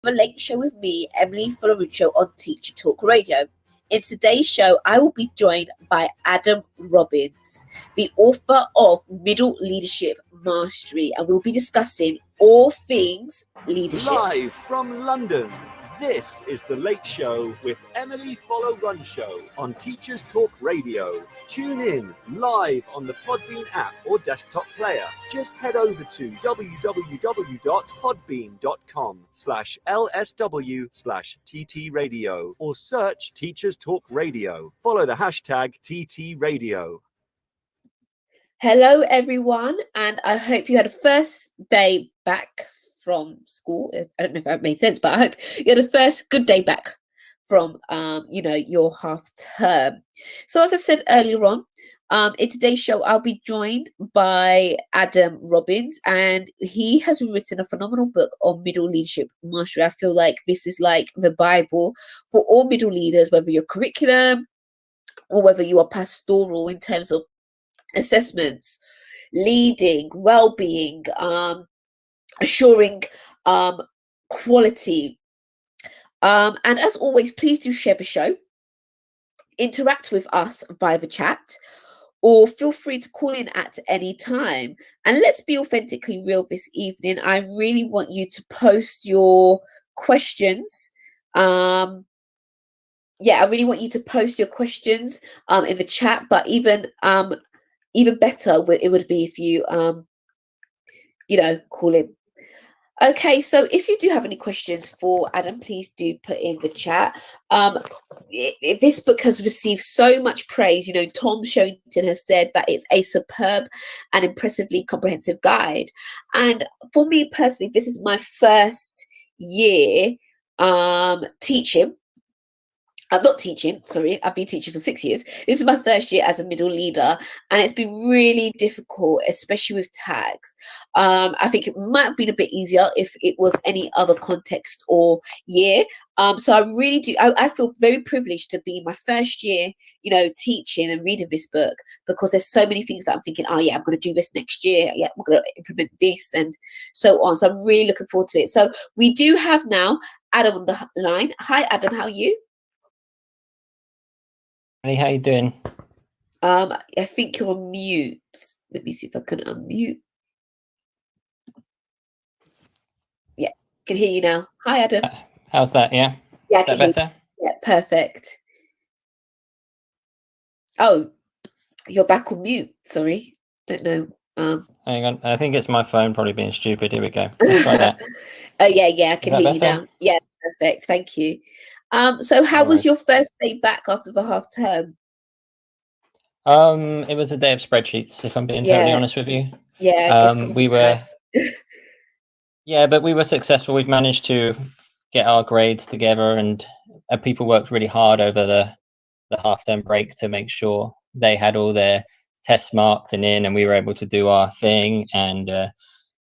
A late show with me, Emily Foloruccio, on Teacher Talk Radio. In today's show, I will be joined by Adam Robbins, the author of Middle Leadership Mastery, and we'll be discussing all things leadership. Live from London, this is The Late Show with Emily Foloruccio on Teachers Talk Radio. Tune in live on the Podbean app or desktop player. Just head over to www.podbean.com/LSW/TT Radio or search Teachers Talk Radio. Follow the hashtag TT Radio. Hello, everyone, and I hope you had a first day back from school. I don't know if that made sense, but I hope you had a first good day back from, your half term. So as I said earlier on, in today's show, I'll be joined by Adam Robbins, and he has written a phenomenal book on middle leadership mastery. I feel like this is like the Bible for all middle leaders, whether you're curriculum or whether you are pastoral in terms of assessments, leading, well-being, assuring quality. And as always, please do share the show, interact with us via the chat, or feel free to call in at any time. And let's be authentically real this evening. I really want you to post your questions. I really want you to post your questions in the chat, but even better it would be if you call in. Okay, so if you do have any questions for Adam, please do put in the chat. This book has received so much praise. Tom Sherrington has said that it's a superb and impressively comprehensive guide. And for me personally, this is my first year teaching. I'm not teaching, sorry, I've been teaching for 6 years. This is my first year as a middle leader, and it's been really difficult, especially with tags. I think it might have been a bit easier if it was any other context or year. So I really do, I feel very privileged to be my first year, teaching and reading this book, because there's so many things that I'm thinking, I'm going to do this next year. Yeah, I'm going to implement this and so on. So I'm really looking forward to it. So we do have now Adam on the line. Hi, Adam, how are you? Hey, how you doing? I think you're on mute. Let me see if I can unmute. Yeah, can hear you now. Hi, Adam. How's that? Yeah. Yeah, Is that better? Yeah, perfect. Oh, you're back on mute. Sorry, don't know. Hang on. I think it's my phone probably being stupid. Here we go. Let's try that. Yeah, I can hear you now. Yeah, perfect. Thank you. So how was your first day back after the half term? It was a day of spreadsheets, if I'm being totally honest with you. Yeah, we were. Yeah, but we were successful. We've managed to get our grades together, and people worked really hard over the half term break to make sure they had all their tests marked and in, and we were able to do our thing, and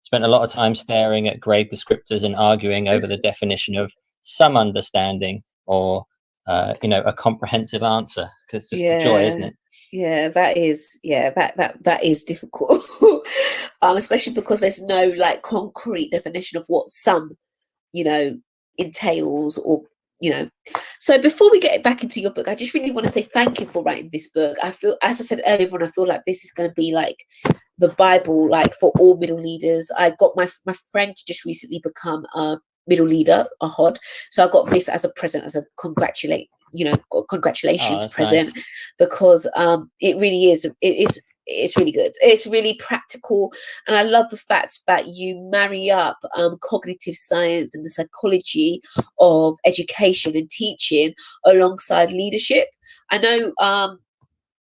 spent a lot of time staring at grade descriptors and arguing over the definition of some understanding or a comprehensive answer, because it's just the joy, isn't it? Yeah, that is difficult. Especially because there's no concrete definition of what some entails, or So before we get back into your book, I just really want to say thank you for writing this book. I feel, as I said earlier on, I feel like this is going to be like the Bible, for all middle leaders. I got my friend just recently become a middle leader, a HOD. So I got this as a present, as a congratulations present, nice. Because it really is. It's really good. It's really practical. And I love the fact that you marry up cognitive science and the psychology of education and teaching alongside leadership. I know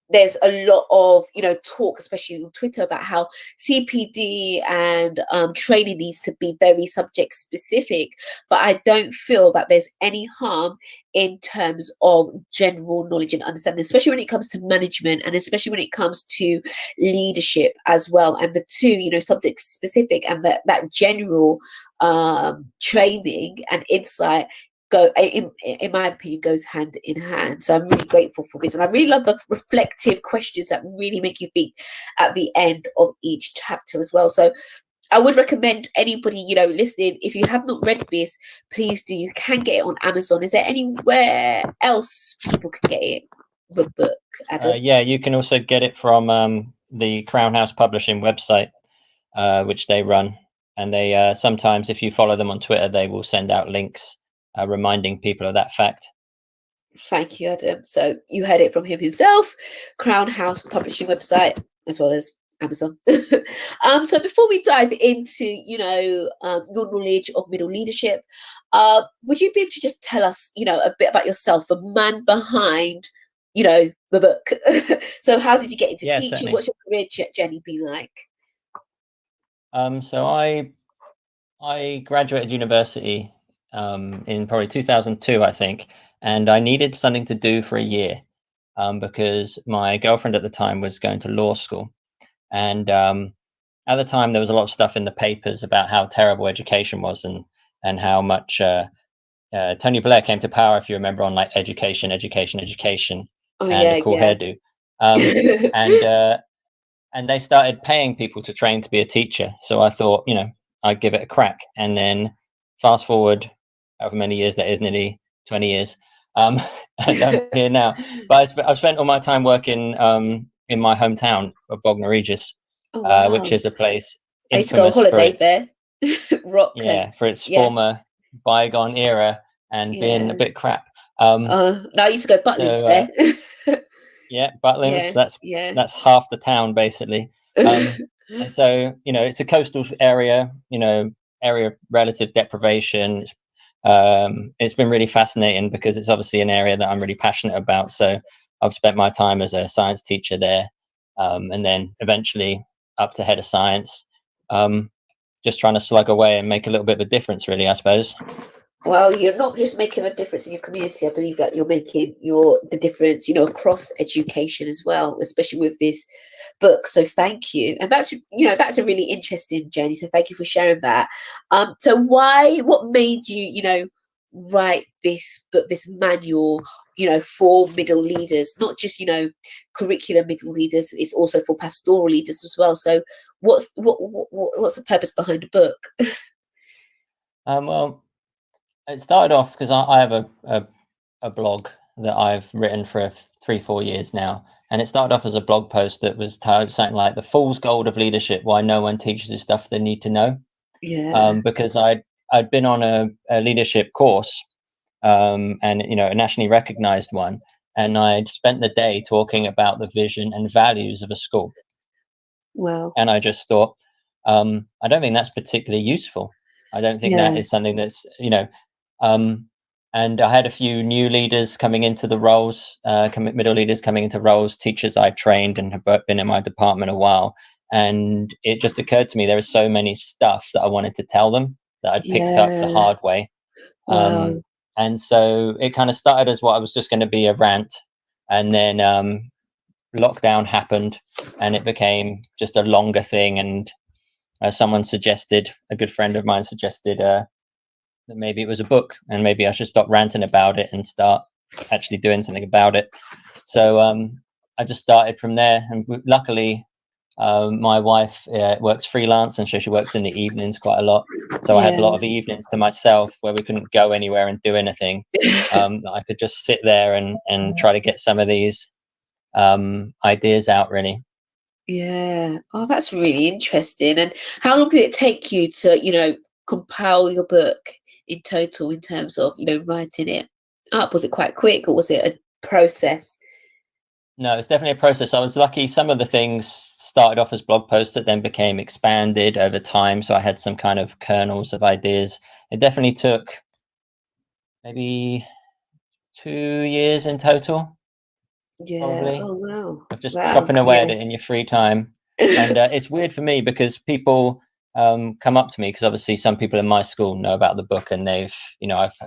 there's a lot of, talk, especially on Twitter, about how CPD and training needs to be very subject specific. But I don't feel that there's any harm in terms of general knowledge and understanding, especially when it comes to management, and especially when it comes to leadership as well. And the two, subject specific and that general training and insight in my opinion, goes hand in hand. So I'm really grateful for this, and I really love the reflective questions that really make you think at the end of each chapter as well. So I would recommend anybody, listening, if you have not read this, please do. You can get it on Amazon. Is there anywhere else people can get it, the book, Adam? Yeah, you can also get it from the Crown House Publishing website, which they run. And they sometimes, if you follow them on Twitter, they will send out links reminding people of that fact. Thank you, Adam. So you heard it from him himself, Crown House Publishing website, as well as Amazon. So before we dive into, your knowledge of middle leadership, would you be able to just tell us, a bit about yourself, the man behind, the book? So how did you get into teaching? Certainly. What's your career journey been like? So I graduated university in probably 2002, I think, and I needed something to do for a year because my girlfriend at the time was going to law school. And at the time, there was a lot of stuff in the papers about how terrible education was and how much Tony Blair came to power, if you remember, on like education, oh, and a cool hairdo. And they started paying people to train to be a teacher. So I thought, I'd give it a crack. And then fast forward however many years that is, nearly 20 years. I'm here now. But I've spent all my time working in my hometown of Bognor Regis, oh, wow. Which is a place I used to go on holiday there. For its former bygone era and being a bit crap. No, I used to go Butlins there. Butlins. That's half the town basically. And so it's a coastal area. Area of relative deprivation. It's been really fascinating because it's obviously an area that I'm really passionate about. So I've spent my time as a science teacher there, and then eventually up to head of science, just trying to slug away and make a little bit of a difference, really, I suppose. Well, you're not just making a difference in your community. I believe that you're making the difference, across education as well, especially with this book. So thank you. And that's, that's a really interesting journey. So thank you for sharing that. So what made you, write this book, this manual, for middle leaders, not just, curriculum middle leaders, it's also for pastoral leaders as well. So what's the purpose behind the book? Well, it started off because I have a blog that I've written for 3-4 years now. And it started off as a blog post that was titled something like "The Fool's Gold of Leadership: Why No One Teaches You Stuff They Need to Know." Yeah. Because I'd been on a leadership course, and a nationally recognized one, and I'd spent the day talking about the vision and values of a school. Wow. And I just thought, I don't think that's particularly useful. I don't think that is something that's and I had a few new leaders coming into the roles, middle leaders coming into roles, teachers I've trained and have been in my department a while. And it just occurred to me there was so many stuff that I wanted to tell them that I'd picked up the hard way. Wow. And so it kind of started as what I was just going to be a rant. And then lockdown happened and it became just a longer thing. And someone suggested, a good friend of mine suggested, that maybe it was a book and maybe I should stop ranting about it and start actually doing something about it. So I just started from there. And luckily, my wife works freelance and so she works in the evenings quite a lot. So I had a lot of evenings to myself where we couldn't go anywhere and do anything. I could just sit there and try to get some of these ideas out, really. Yeah. Oh, that's really interesting. And how long did it take you to, compile your book in total in terms of, writing it up? Was it quite quick or was it a process? No, it's definitely a process. I was lucky. Some of the things started off as blog posts that then became expanded over time. So I had some kind of kernels of ideas. It definitely took maybe 2 years in total. Yeah. Probably. Oh, wow. Of just chopping away at it in your free time. And it's weird for me because people come up to me because obviously some people in my school know about the book and they've,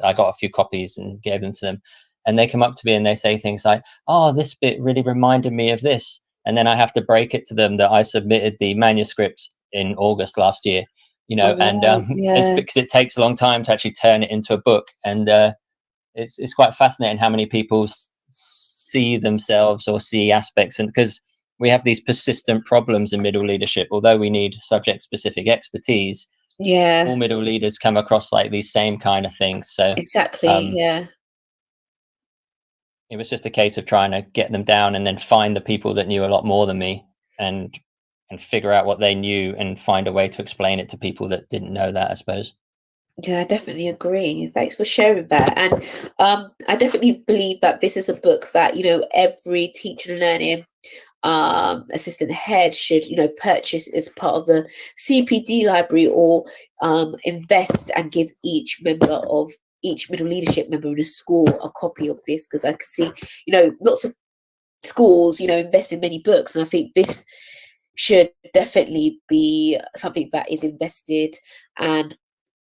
I got a few copies and gave them to them. And they come up to me and they say things like, "Oh, this bit really reminded me of this." And then I have to break it to them that I submitted the manuscript in August last year, it's because it takes a long time to actually turn it into a book. And it's quite fascinating how many people see themselves or see aspects. And because we have these persistent problems in middle leadership. Although we need subject specific expertise, all middle leaders come across like these same kind of things. So exactly. it was just a case of trying to get them down and then find the people that knew a lot more than me and figure out what they knew and find a way to explain it to people that didn't know that, I suppose. Yeah, I definitely agree. Thanks for sharing that. And I definitely believe that this is a book that, you know, every teacher and learning assistant head should, you know, purchase as part of the CPD library, or invest and give each middle leadership member in a school a copy of this, because I can see, you know, lots of schools, you know, invest in many books, and I think this should definitely be something that is invested and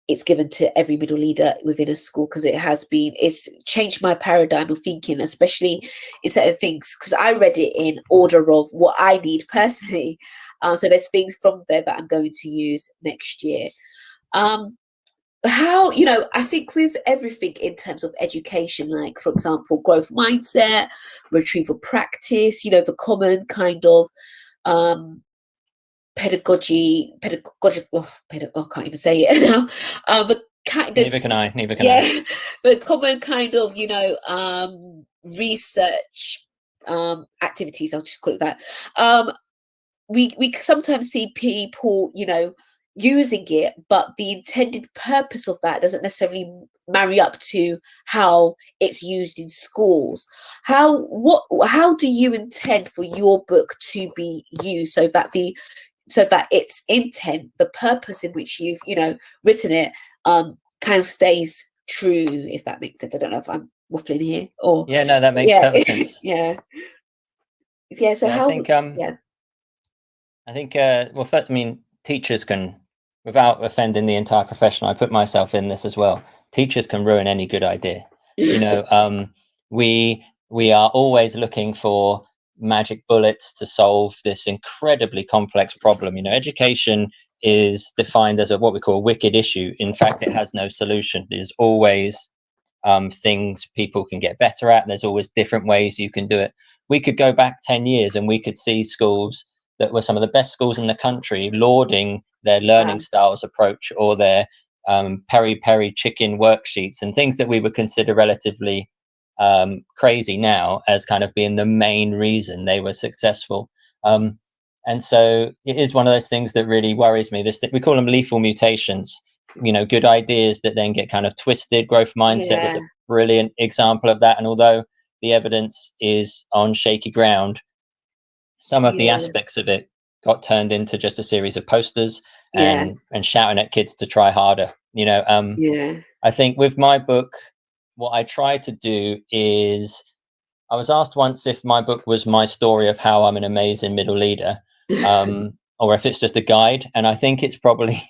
it's given to every middle leader within a school, because it's changed my paradigm of thinking, especially in certain things, because I read it in order of what I need personally. So there's things from there that I'm going to use next year. How, you know, I think with everything in terms of education, like, for example, growth mindset, retrieval practice, you know, the common kind of pedagogical, I can't even say it now. But neither can I. The common kind of, you know, research activities, I'll just call it that. We sometimes see people, you know, using it, but the intended purpose of that doesn't necessarily marry up to how it's used in schools. How do you intend for your book to be used so that its intent, the purpose in which you've, you know, written it, kind of stays true, if that makes sense? I don't know if I'm waffling here, or no, that makes total sense. So how? I think well, first, I mean, teachers can, without offending the entire profession, I put myself in this as well. Teachers can ruin any good idea. You know, we are always looking for magic bullets to solve this incredibly complex problem. You know, education is defined as what we call a wicked issue. In fact, it has no solution. There's always things people can get better at. There's always different ways you can do it. We could go back 10 years and we could see schools that were some of the best schools in the country lauding their learning styles approach, or their peri-peri chicken worksheets, and things that we would consider relatively crazy now as kind of being the main reason they were successful. And so it is one of those things that really worries me. We call them lethal mutations, you know, good ideas that then get kind of twisted. Growth mindset was a brilliant example of that. And although the evidence is on shaky ground, some of the aspects of it got turned into just a series of posters and shouting at kids to try harder. You know, I think with my book, what I try to do is, I was asked once if my book was my story of how I'm an amazing middle leader, or if it's just a guide. And I think it's probably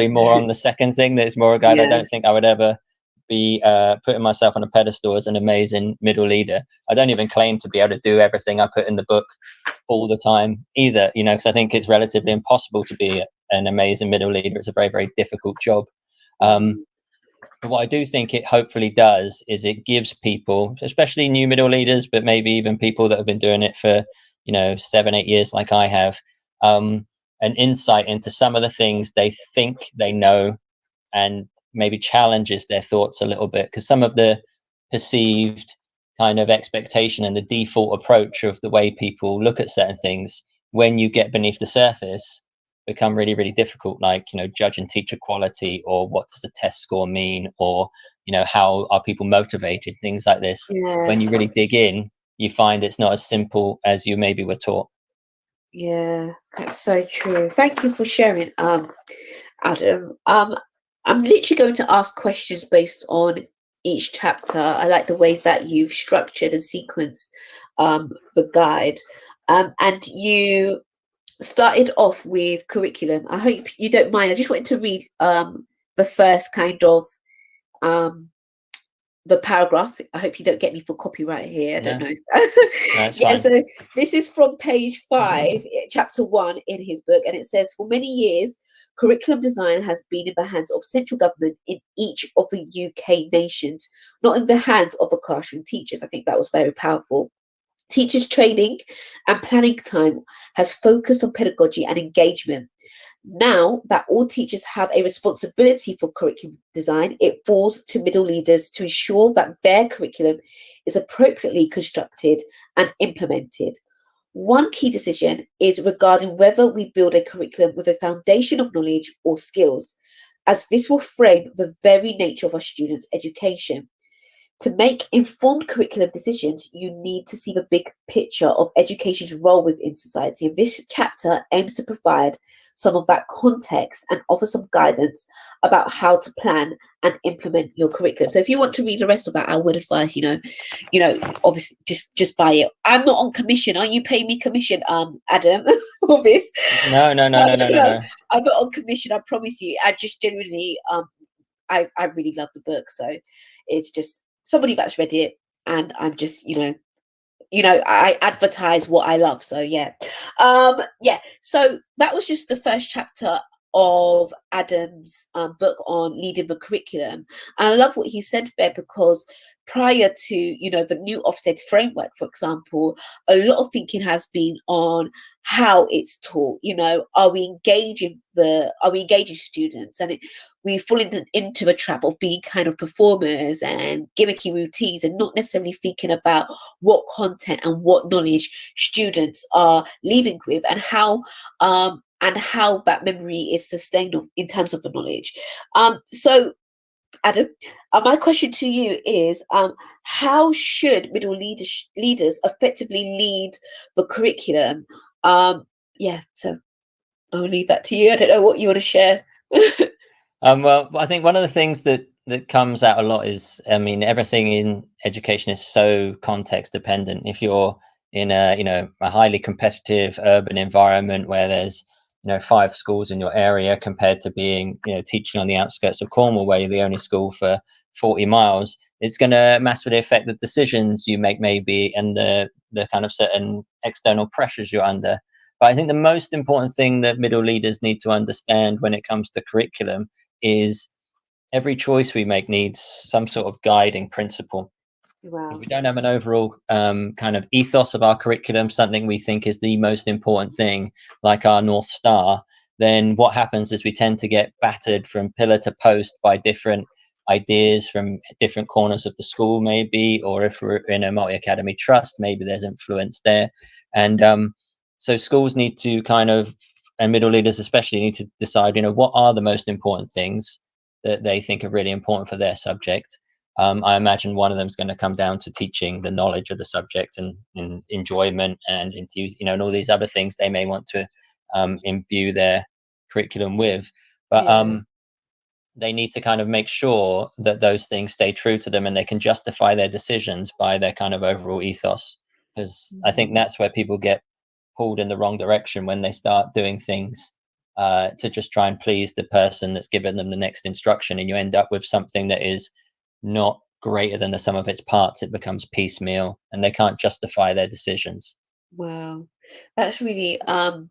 more on the second thing, that it's more a guide. I don't think I would ever be putting myself on a pedestal as an amazing middle leader. I don't even claim to be able to do everything I put in the book all the time either, you know, because I think it's relatively impossible to be an amazing middle leader. It's a very, very difficult job. But what I do think it hopefully does is it gives people, especially new middle leaders, but maybe even people that have been doing it for, you know, 7-8 years like I have, an insight into some of the things they think they know, and maybe challenges their thoughts a little bit, because some of the perceived kind of expectation and the default approach of the way people look at certain things, when you get beneath the surface, become really, really difficult. Like, you know, judging teacher quality, or what does the test score mean, or, you know, how are people motivated, things like this. When you really dig in, you find it's not as simple as you maybe were taught. Yeah, that's so true. Thank you for sharing, Adam. I'm literally going to ask questions based on each chapter. I like the way that you've structured and sequenced the guide. And you started off with curriculum. I hope you don't mind. I just wanted to read the first kind of the paragraph. I hope you don't get me for copyright here. I don't know. So this is from page 5, chapter 1 in his book, and it says, for many years, curriculum design has been in the hands of central government in each of the UK nations, not in the hands of the classroom teachers. I think that was very powerful. Teachers' training and planning time has focused on pedagogy and engagement. Now that all teachers have a responsibility for curriculum design, it falls to middle leaders to ensure that their curriculum is appropriately constructed and implemented. One key decision is regarding whether we build a curriculum with a foundation of knowledge or skills, as this will frame the very nature of our students' education. To make informed curriculum decisions, you need to see the big picture of education's role within society. And this chapter aims to provide some of that context and offer some guidance about how to plan and implement your curriculum. So if you want to read the rest of that, I would advise, obviously just buy it. I'm not on commission. Are you paying me commission, Adam, for this? No. I'm not on commission, I promise you. I just genuinely I really love the book. So it's just somebody that's read it, and I'm just, I advertise what I love. So yeah. So that was just the first chapter of Adam's book on leading the curriculum. And I love what he said there, because prior to, the new Ofsted framework, for example, a lot of thinking has been on how it's taught. Are we engaging students? And we fall into the trap of being kind of performers and gimmicky routines, and not necessarily thinking about what content and what knowledge students are leaving with, and how that memory is sustained in terms of the knowledge. So Adam, my question to you is, how should middle leaders effectively lead the curriculum? So I'll leave that to you. I don't know what you want to share. Well, I think one of the things that comes out a lot is, everything in education is so context dependent. If you're in a highly competitive urban environment where there's 5 schools in your area, compared to being teaching on the outskirts of Cornwall, where you're the only school for 40 miles, it's going to massively affect the decisions you make, maybe, and the kind of certain external pressures you're under. But I think the most important thing that middle leaders need to understand when it comes to curriculum is every choice we make needs some sort of guiding principle. Wow. If we don't have an overall kind of ethos of our curriculum, something we think is the most important thing, like our North Star, then what happens is we tend to get battered from pillar to post by different ideas from different corners of the school, maybe, or if we're in a multi-academy trust, maybe there's influence there. And so schools need to and middle leaders especially, need to decide, what are the most important things that they think are really important for their subject. I imagine one of them is going to come down to teaching the knowledge of the subject and enjoyment and and all these other things they may want to imbue their curriculum with. But they need to kind of make sure that those things stay true to them, and they can justify their decisions by their kind of overall ethos. Because I think that's where people get pulled in the wrong direction, when they start doing things to just try and please the person that's given them the next instruction, and you end up with something that is not greater than the sum of its parts. It becomes piecemeal, and they can't justify their decisions. Wow, that's really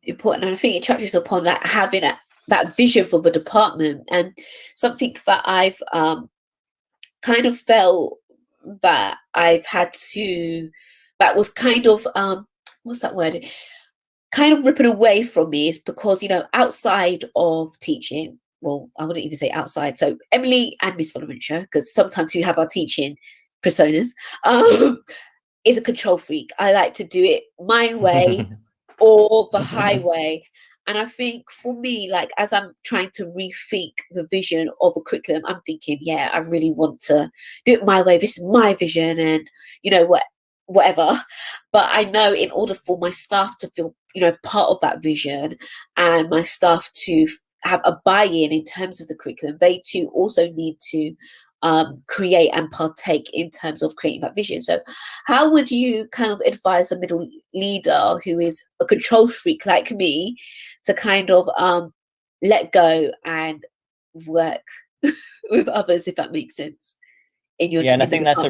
important, and I think it touches upon that, having that vision for the department. And something that I've kind of felt that I've had to, that was kind of what's that word, kind of ripping away from me, is because outside of teaching, well, I wouldn't even say outside. So Emily and Miss Volomentia, because sometimes we have our teaching personas, is a control freak. I like to do it my way or the highway. And I think for me, like, as I'm trying to rethink the vision of a curriculum, I'm thinking, I really want to do it my way. This is my vision, and whatever. But I know, in order for my staff to feel part of that vision, and my staff to have a buy-in in terms of the curriculum, they too also need to create and partake in terms of creating that vision. So how would you kind of advise a middle leader who is a control freak like me to kind of let go and work with others, if that makes sense? And I think that's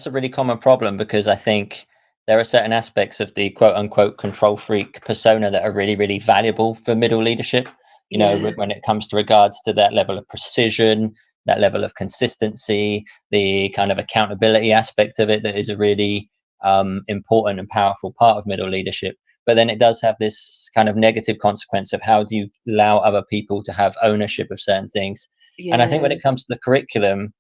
a really common problem, because I think there are certain aspects of the quote unquote control freak persona that are really, really valuable for middle leadership. When it comes to regards to that level of precision, that level of consistency, the kind of accountability aspect of it, that is a really important and powerful part of middle leadership. But then it does have this kind of negative consequence of how do you allow other people to have ownership of certain things. And I think when it comes to the curriculum,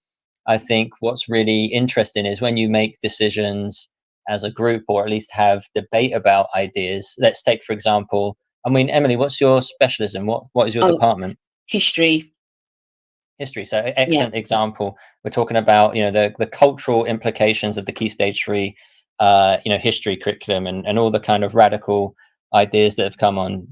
I think what's really interesting is when you make decisions as a group, or at least have debate about ideas. Let's take, for example, I mean, Emily, what's your specialism? What is your department? History. So excellent example. We're talking about, the cultural implications of the Key Stage 3, history curriculum, and all the kind of radical ideas that have come on,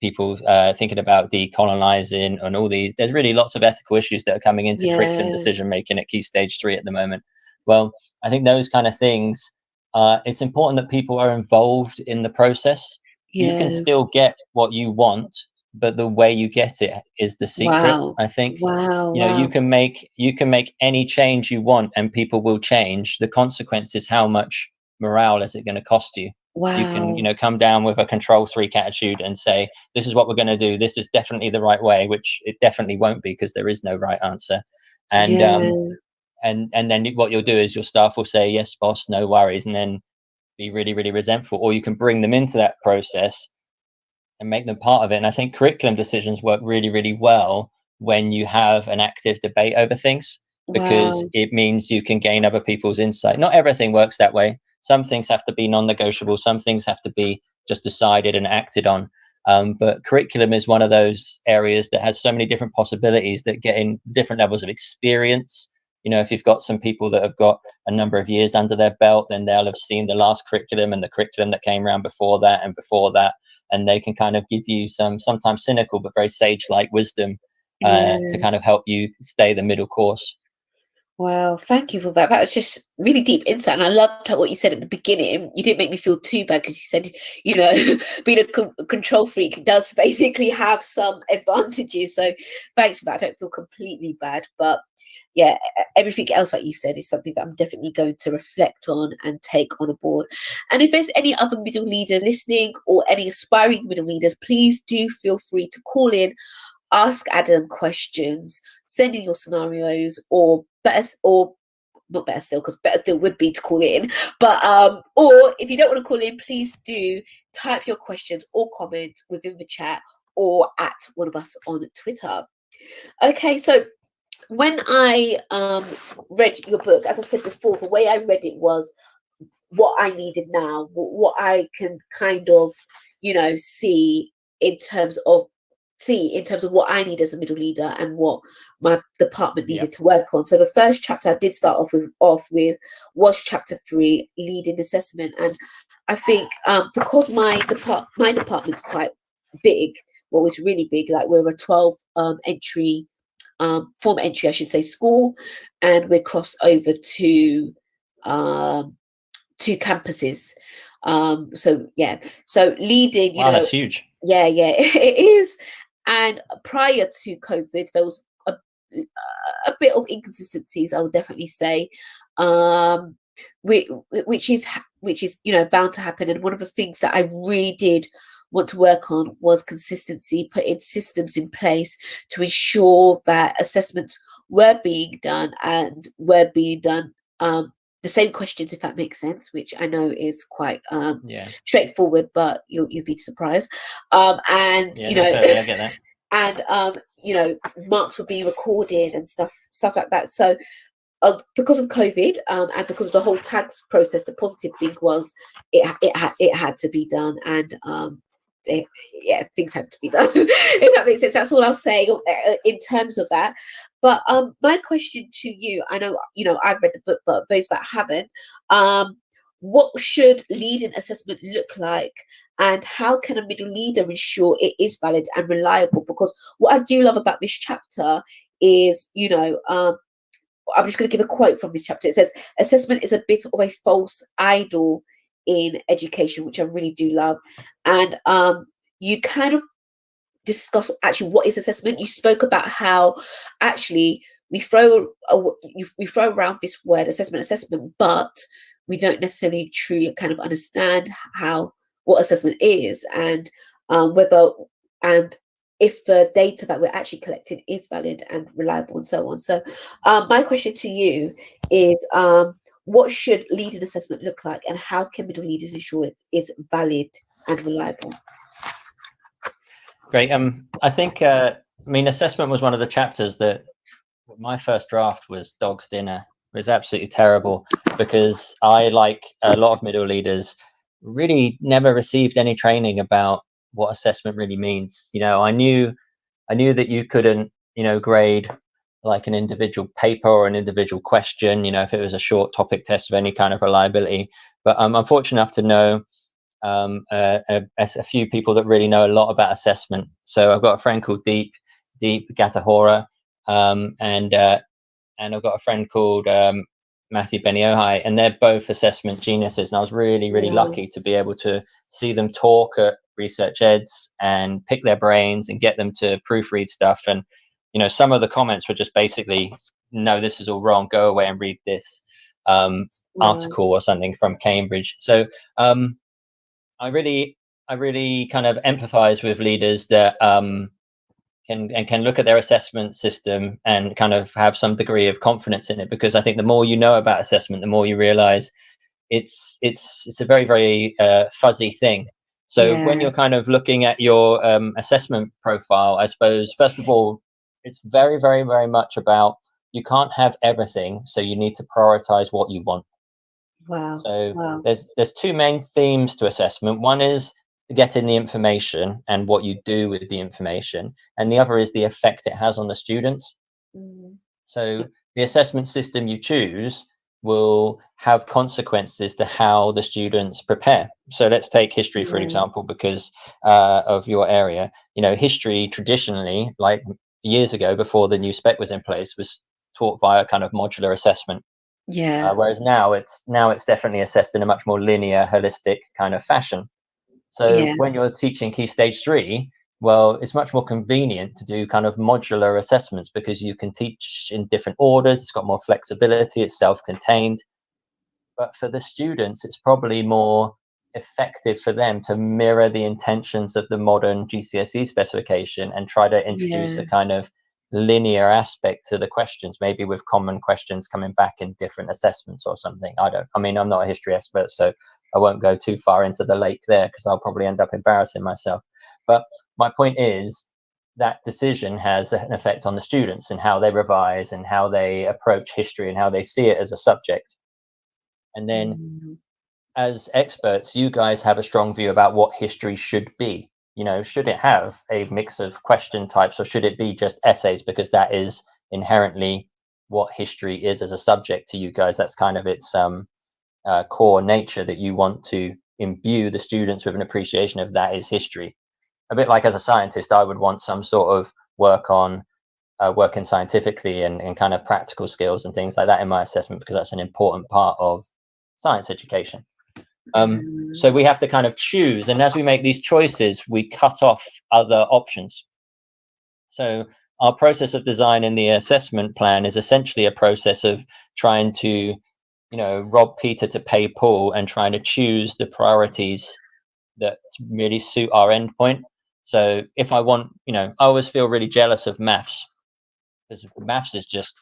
people thinking about decolonizing and all these. There's really lots of ethical issues that are coming into curriculum decision making at Key Stage 3 at the moment. Well, I think those kind of things, it's important that people are involved in the process. You can still get what you want, but the way you get it is the secret. I think you can make any change you want, and people will change. The consequence is how much morale is it going to cost you. You can come down with a control freak attitude and say, this is what we're going to do, this is definitely the right way, which it definitely won't be, because there is no right answer. And and then what you'll do is your staff will say, yes boss, no worries, and then be really, really resentful. Or you can bring them into that process and make them part of it. And I think curriculum decisions work really, really well when you have an active debate over things, because it means you can gain other people's insight. Not everything works that way. Some things have to be non-negotiable. Some things have to be just decided and acted on. But curriculum is one of those areas that has so many different possibilities that get in different levels of experience. If you've got some people that have got a number of years under their belt, then they'll have seen the last curriculum and the curriculum that came around before that and before that. And they can kind of give you some sometimes cynical, but very sage-like wisdom to kind of help you stay the middle course. Wow, thank you for that. That was just really deep insight. And I loved what you said at the beginning. You didn't make me feel too bad, because you said, being a control freak does basically have some advantages. So thanks for that. I don't feel completely bad. But yeah, everything else that you said is something that I'm definitely going to reflect on and take on board. And if there's any other middle leaders listening, or any aspiring middle leaders, please do feel free to call in, ask Adam questions, send in your scenarios, or not better still, because better still would be to call in, but or if you don't want to call in, please do type your questions or comments within the chat, or at one of us on Twitter. Okay, so when I read your book, as I said before, the way I read it was what I needed now, what I can kind of see in terms of what I need as a middle leader and what my department needed to work on. So the first chapter I did start off with was chapter 3, leading assessment. And I think because my department's quite big, well, it's really big, like we're a 12 entry, form entry, I should say, school, and we're crossed over to 2 campuses. So leading, that's huge. Yeah, it is. And prior to COVID, there was a bit of inconsistencies, I would definitely say, which is bound to happen. And one of the things that I really did want to work on was consistency, putting systems in place to ensure that assessments were being done, and were being done the same questions, if that makes sense, which I know is quite straightforward, but you'll be surprised. Totally, I get that. And marks will be recorded and stuff like that. So because of COVID and because of the whole tags process, the positive thing was it had to be done, and things had to be done. If that makes sense, that's all I'll say in terms of that. But my question to you, I know I've read the book, but those that haven't, what should leading assessment look like, and how can a middle leader ensure it is valid and reliable? Because what I do love about this chapter is, I'm just going to give a quote from this chapter. It says, assessment is a bit of a false idol in education, which I really do love. And you kind of discuss actually what is assessment. You spoke about how actually we throw around this word assessment, but we don't necessarily truly kind of understand what assessment is, and if the data that we're actually collecting is valid and reliable, and so on. So my question to you is, what should leading assessment look like, and how can middle leaders ensure it is valid and reliable? Great. I think, I mean, assessment was one of the chapters that my first draft was dog's dinner. It was absolutely terrible because I, like a lot of middle leaders, really never received any training about what assessment really means. You know, I knew that you couldn't, you know, grade like an individual paper or an individual question, you know, if it was a short topic test of any kind of reliability. But I'm fortunate enough to know a few people that really know a lot about assessment. So I've got a friend called Deep Gatahora, and I've got a friend called Matthew Beniohai, and they're both assessment geniuses. And I was really lucky to be able to see them talk at Research Eds and pick their brains and get them to proofread stuff. And, you know, some of the comments were just basically, no, this is all wrong, go away and read this article or something from Cambridge. So I really kind of empathize with leaders that can look at their assessment system and kind of have some degree of confidence in it, because I think the more you know about assessment, the more you realize it's a very fuzzy thing. So when you're kind of looking at your assessment profile, I suppose first of all, it's very much about, you can't have everything, so you need to prioritize what you want. So there's two main themes to assessment. One is getting the information and what you do with the information, and the other is the effect it has on the students. So the assessment system you choose will have consequences to how the students prepare. So let's take history for an example, because of your area. You know, history traditionally, like years ago before the new spec was in place, was taught via kind of modular assessment. Whereas now it's definitely assessed in a much more linear, holistic kind of fashion. So when you're teaching Key Stage 3, well, it's much more convenient to do kind of modular assessments because you can teach in different orders. It's got more flexibility. It's self-contained. But for the students, it's probably more effective for them to mirror the intentions of the modern GCSE specification and try to introduce a kind of linear aspect to the questions, maybe with common questions coming back in different assessments or something. I'm not a history expert, so I won't go too far into the lake there because I'll probably end up embarrassing myself. But my point is that decision has an effect on the students and how they revise and how they approach history and how they see it as a subject. And then as experts, you guys have a strong view about what history should be. You know, should it have a mix of question types, or should it be just essays, because that is inherently what history is as a subject to you guys. That's kind of its core nature, that you want to imbue the students with an appreciation of that is history. A bit like as a scientist, I would want some sort of working scientifically and kind of practical skills and things like that in my assessment, because that's an important part of science education. So we have to kind of choose, and as we make these choices, we cut off other options. So our process of design in the assessment plan is essentially a process of trying to, you know, rob Peter to pay Paul, and trying to choose the priorities that really suit our endpoint. So if I want, you know, I always feel really jealous of maths, because maths is just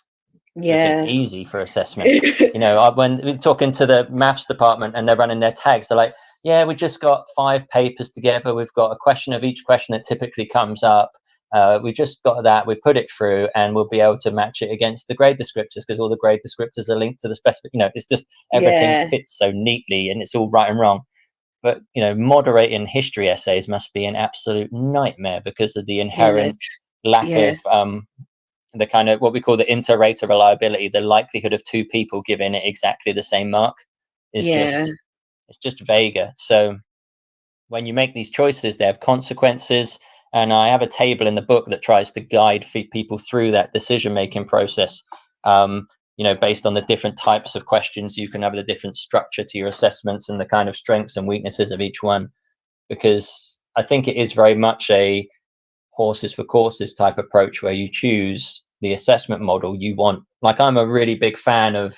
easy for assessment. You know, when we're talking to the maths department and they're running their tags, they're like, yeah, we just got 5 papers together. We've got a question of each question that typically comes up. We just got that. We put it through, and we'll be able to match it against the grade descriptors, because all the grade descriptors are linked to the specific. You know, it's just everything fits so neatly, and it's all right and wrong. But, you know, moderating history essays must be an absolute nightmare because of the inherent lack of the kind of what we call the inter-rater reliability. The likelihood of 2 people giving it exactly the same mark is just vaguer. So when you make these choices, they have consequences. And I have a table in the book that tries to guide people through that decision-making process. You know, based on the different types of questions, you can have the different structure to your assessments and the kind of strengths and weaknesses of each one. Because I think it is very much a horses for courses type approach, where you choose the assessment model you want. Like, I'm a really big fan of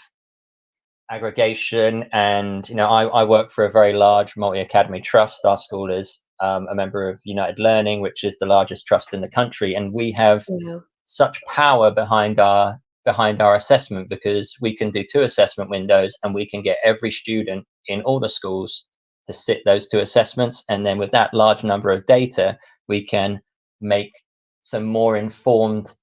aggregation, and, you know, I work for a very large multi-academy trust. Our school is a member of United Learning, which is the largest trust in the country, and we have such power behind our behind our assessment, because we can do 2 assessment windows and we can get every student in all the schools to sit those 2 assessments. And then with that large number of data, we can make some more informed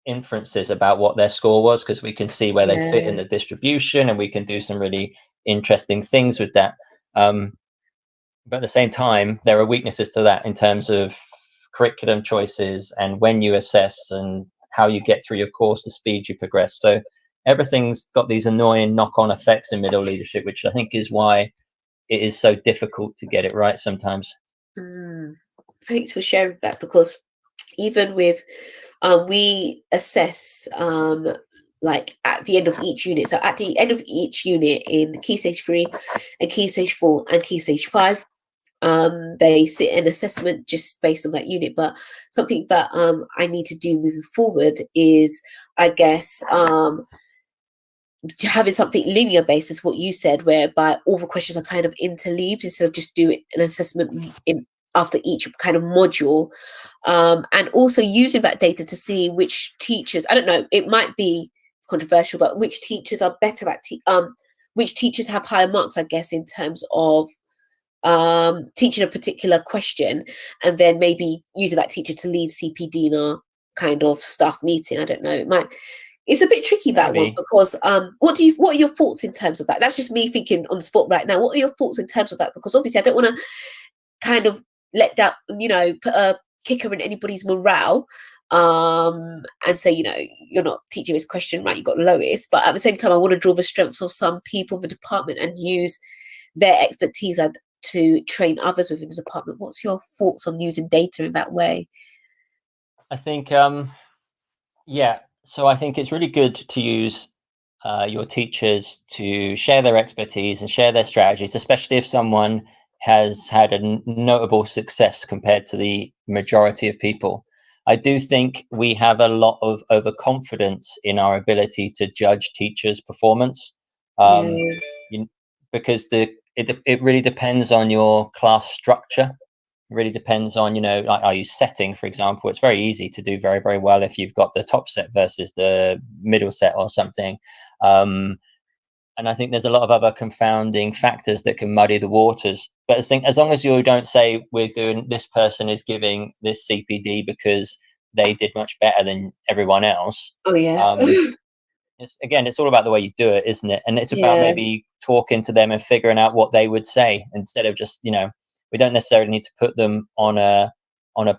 inferences about what their score was, because we can see where they fit in the distribution, and we can do some really interesting things with that. But at the same time, there are weaknesses to that in terms of curriculum choices and when you assess and how you get through your course, the speed you progress. So everything's got these annoying knock-on effects in middle leadership, which I think is why it is so difficult to get it right sometimes. Thanks for sharing that, because even with we assess like at the end of each unit. So at the end of each unit in Key Stage 3 and Key Stage 4 and Key Stage 5, they sit an assessment just based on that unit. But something that I need to do moving forward is, I guess, having something linear based, is what you said, whereby all the questions are kind of interleaved instead of just doing an assessment in after each kind of module, and also using that data to see which teachers, I don't know, it might be controversial, but which teachers are better at which teachers have higher marks, I guess, in terms of teaching a particular question, and then maybe using that teacher to lead CPD in a kind of staff meeting. I don't know, it's a bit tricky, that one, because what are your thoughts in terms of that? That's just me thinking on the spot right now. What are your thoughts in terms of that? Because obviously I don't want to kind of let that, put a kicker in anybody's morale, and say, you're not teaching this question right, you got lowest. But at the same time, I want to draw the strengths of some people in the department and use their expertise to train others within the department. What's your thoughts on using data in that way? I think, so I think it's really good to use your teachers to share their expertise and share their strategies, especially if someone has had a notable success compared to the majority of people. I do think we have a lot of overconfidence in our ability to judge teachers' performance, because it really depends on your class structure. It really depends on, like, are you setting, for example? It's very easy to do very, very well if you've got the top set versus the middle set or something. And I think there's a lot of other confounding factors that can muddy the waters. But I think as long as you don't say this person is giving this CPD because they did much better than everyone else. Oh yeah. It's all about the way you do it, isn't it? And it's about maybe talking to them and figuring out what they would say, instead of just, we don't necessarily need to put them on a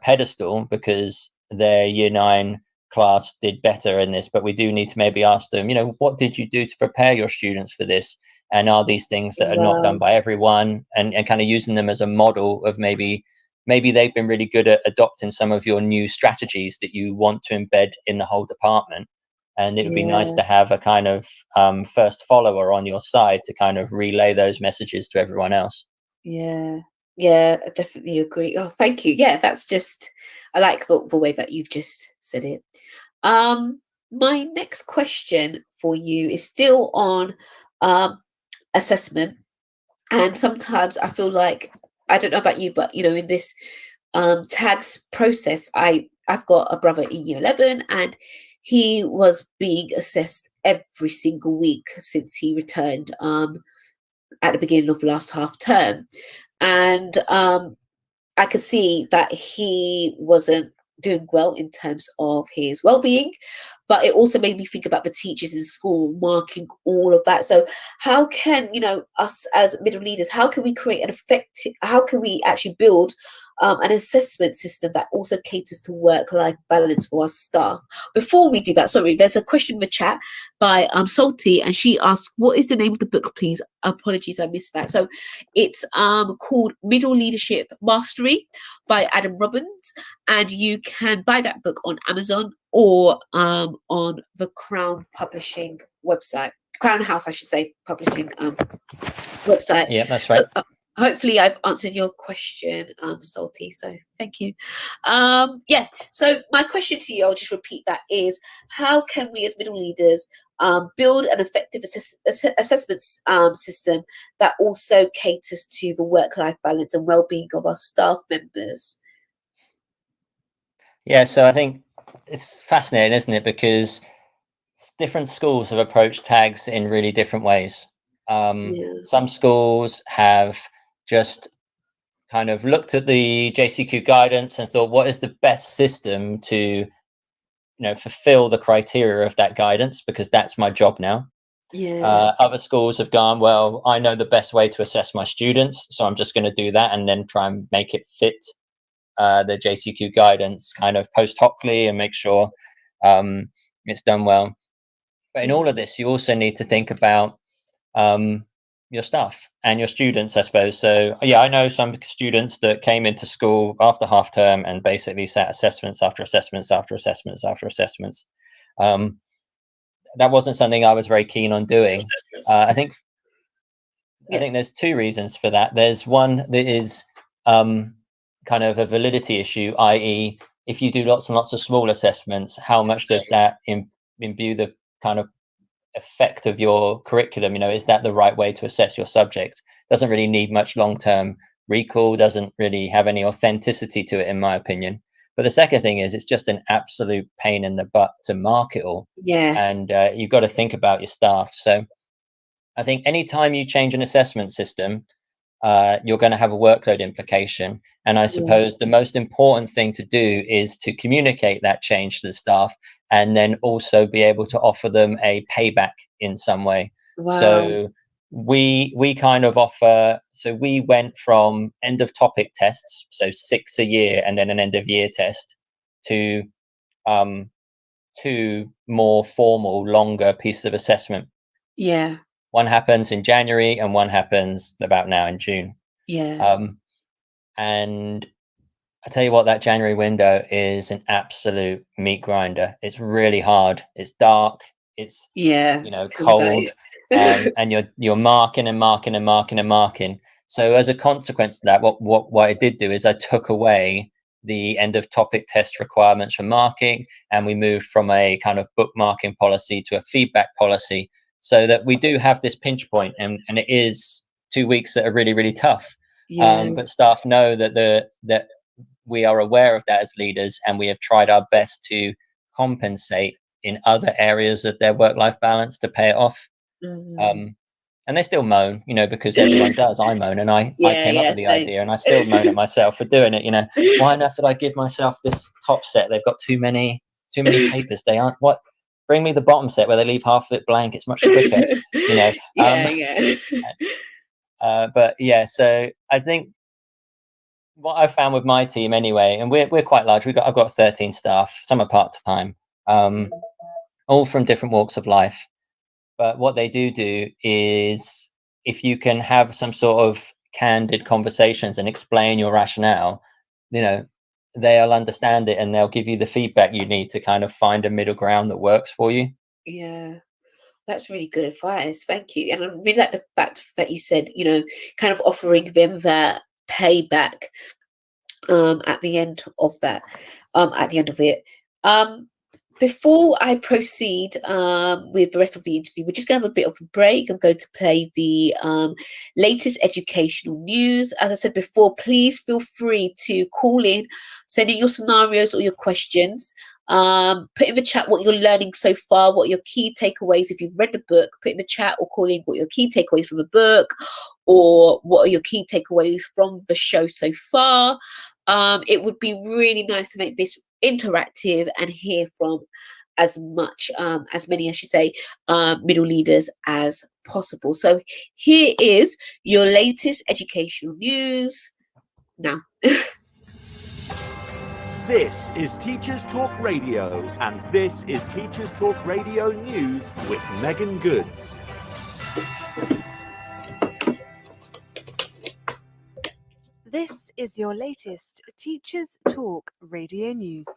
pedestal because their year 9 class did better in this, but we do need to maybe ask them, what did you do to prepare your students for this? And are these things that are not done by everyone? And kind of using them as a model of maybe they've been really good at adopting some of your new strategies that you want to embed in the whole department. And it would be nice to have a kind of first follower on your side to kind of relay those messages to everyone else. Yeah, I definitely agree. Oh, thank you. Yeah, that's just, I like the way that you've just said it. My next question for you is still on assessment. And sometimes I feel like, I don't know about you, but in this tags process, I've got a brother in year 11, and he was being assessed every single week since he returned at the beginning of last half term. And I could see that he wasn't doing well in terms of his well-being, but it also made me think about the teachers in school marking all of that. So how can, us as middle leaders, how can we create how can we actually build an assessment system that also caters to work-life balance for our staff? Before we do that, sorry, there's a question in the chat by Salty, and she asked, what is the name of the book, please? Apologies, I missed that. So it's called Middle Leadership Mastery by Adam Robbins, and you can buy that book on Amazon or on the Crown Publishing website. Crown House, I should say, publishing website. Yeah, that's right. So, hopefully I've answered your question, Salty, so thank you. So my question to you, I'll just repeat that, is how can we as middle leaders build an effective assessment system that also caters to the work-life balance and well-being of our staff members? Yeah, so I think it's fascinating, isn't it? Because different schools have approached tags in really different ways. Yeah. Some schools have just kind of looked at the JCQ guidance and thought, what is the best system to, fulfill the criteria of that guidance, because that's my job now. Yeah. Other schools have gone, well, I know the best way to assess my students, so I'm just going to do that and then try and make it fit the JCQ guidance kind of post hocly and make sure it's done well. But in all of this, you also need to think about your staff and your students, I suppose. So yeah, I know some students that came into school after half term and basically sat assessments after assessments after assessments after assessments. That wasn't something I was very keen on doing. I think there's two reasons for that. There's one that is kind of a validity issue, i.e., if you do lots and lots of small assessments, how much does that imbue the kind of effect of your curriculum? Is that the right way to assess your subject? Doesn't really need much long-term recall, doesn't really have any authenticity to it, in my opinion. But the second thing is, it's just an absolute pain in the butt to mark it all. Yeah. And you've got to think about your staff. So I think anytime you change an assessment system, you're going to have a workload implication. And I suppose the most important thing to do is to communicate that change to the staff, and then also be able to offer them a payback in some way. Wow. So we kind of offer, so we went from end of topic tests, so 6 a year and then an end of year test, to 2 more formal, longer pieces of assessment. Yeah. One happens in January and one happens about now in June. Yeah. And I tell you what, that January window is an absolute meat grinder. It's really hard. It's dark. It's cold, and you're marking and marking and marking and marking. So as a consequence of that, what I did do is I took away the end of topic test requirements for marking, and we moved from a kind of bookmarking policy to a feedback policy, so that we do have this pinch point, and it is 2 weeks that are really, really tough. But staff know that we are aware of that as leaders, and we have tried our best to compensate in other areas of their work-life balance to pay it off. And they still moan, because everyone does. I moan, and I came up with the idea, and I still moan at myself for doing it. Why on earth did I give myself this top set? They've got too many papers. They aren't what. Bring me the bottom set where they leave half of it blank. It's much quicker, But yeah, so I think what I've found with my team anyway, and we're quite large. I've got 13 staff. Some are part time, all from different walks of life. But what they do is, if you can have some sort of candid conversations and explain your rationale, they'll understand it, and they'll give you the feedback you need to kind of find a middle ground that works for you. Yeah, that's really good advice. Thank you. And I really like the fact that you said, kind of offering them that payback at the end of that, at the end of it. Before I proceed with the rest of the interview, we're just going to have a bit of a break. I'm going to play the latest educational news. As I said before, please feel free to call in, send in your scenarios or your questions. Put in the chat what you're learning so far, what your key takeaways. If you've read the book, put in the chat or call in what your key takeaways from the book, or what are your key takeaways from the show so far. It would be really nice to make this interactive and hear from as many, I should say, middle leaders as possible. So here is your latest educational news now. This is Teachers Talk Radio, and this is Teachers Talk Radio News with Megan Goods. This is your latest Teachers Talk Radio News.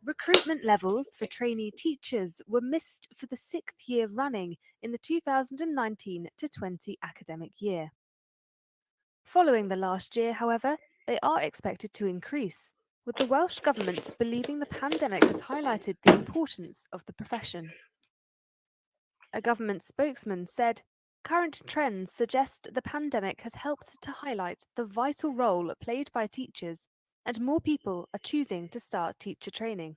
Recruitment levels for trainee teachers were missed for the 6th year running in the 2019-20 academic year. Following the last year, however, they are expected to increase, with the Welsh Government believing the pandemic has highlighted the importance of the profession. A government spokesman said, Current trends suggest the pandemic has helped to highlight the vital role played by teachers, and more people are choosing to start teacher training.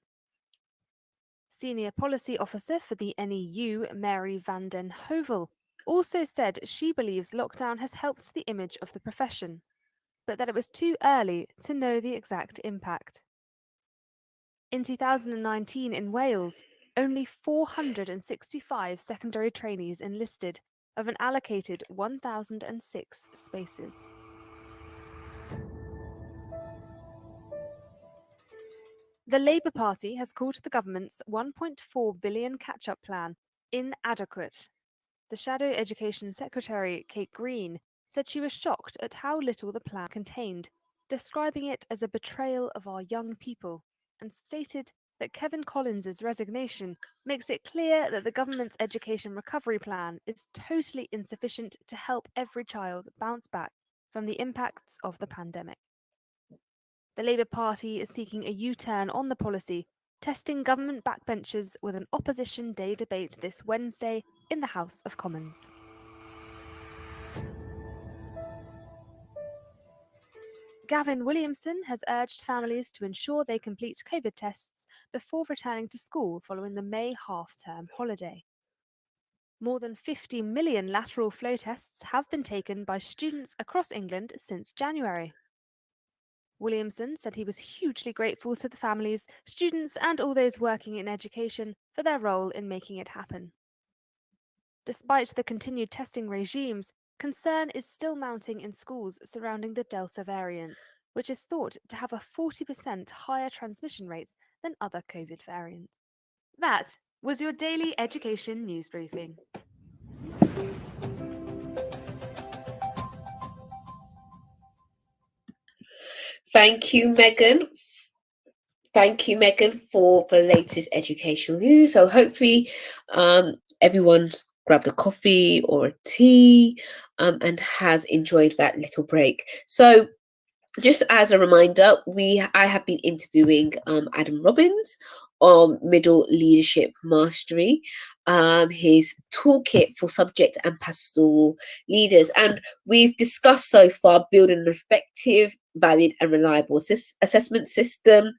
Senior Policy Officer for the NEU, Mary van den Hovel, also said she believes lockdown has helped the image of the profession, but that it was too early to know the exact impact. In 2019 in Wales, only 465 secondary trainees enlisted of an allocated 1,006 spaces. The Labour Party has called the government's £1.4 billion catch-up plan inadequate. The Shadow Education Secretary, Kate Green, said she was shocked at how little the plan contained, describing it as a betrayal of our young people, and stated that Kevin Collins's resignation makes it clear that the government's education recovery plan is totally insufficient to help every child bounce back from the impacts of the pandemic. The Labour Party is seeking a U-turn on the policy, testing government backbenchers with an opposition day debate this Wednesday in the House of Commons. Gavin Williamson has urged families to ensure they complete COVID tests before returning to school following the May half-term holiday. More than 50 million lateral flow tests have been taken by students across England since January. Williamson said he was hugely grateful to the families, students, and all those working in education for their role in making it happen. Despite the continued testing regimes, concern is still mounting in schools surrounding the Delta variant, which is thought to have a 40% higher transmission rates than other COVID variants. That was your daily education news briefing. Thank you, Megan. Thank you, Megan, for the latest educational news. So hopefully everyone's grabbed a coffee or a tea and has enjoyed that little break. So just as a reminder, I have been interviewing Adam Robbins on Middle Leadership Mastery, his toolkit for subject and pastoral leaders. And we've discussed so far building an effective, valid and reliable assessment system,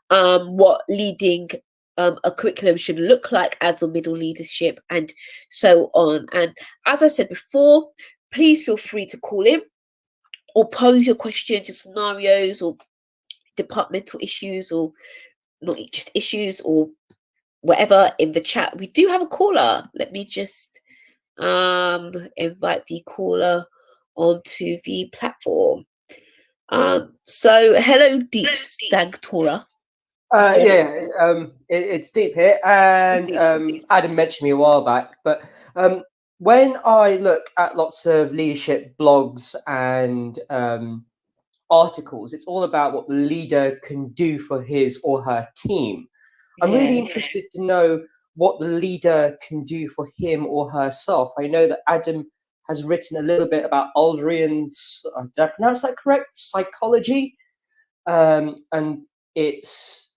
what leading a curriculum should look like as a middle leadership, and so on. And as I said before, please feel free to call in or pose your questions, your scenarios, or departmental issues, or not just issues, or whatever in the chat. We do have a caller. Let me just invite the caller onto the platform. So hello, Deep Stagtora. It's Deep here, and Adam mentioned me a while back, but when I look at lots of leadership blogs and articles, it's all about what the leader can do for his or her team. I'm really interested to know what the leader can do for him or herself. I know that Adam has written a little bit about Aldrian's, did I pronounce that correct? Psychology, and it's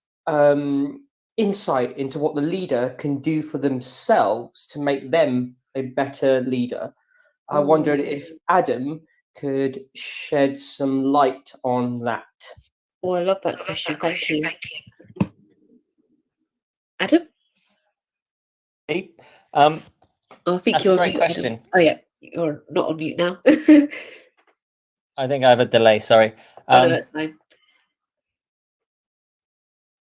insight into what the leader can do for themselves to make them a better leader. I wondered if Adam could shed some light on that. Oh, I love that question. Thank you. Adam? I think that's you're a great on mute, question. Adam. Oh yeah, you're not on mute now. I think I have a delay, sorry. No, that's fine.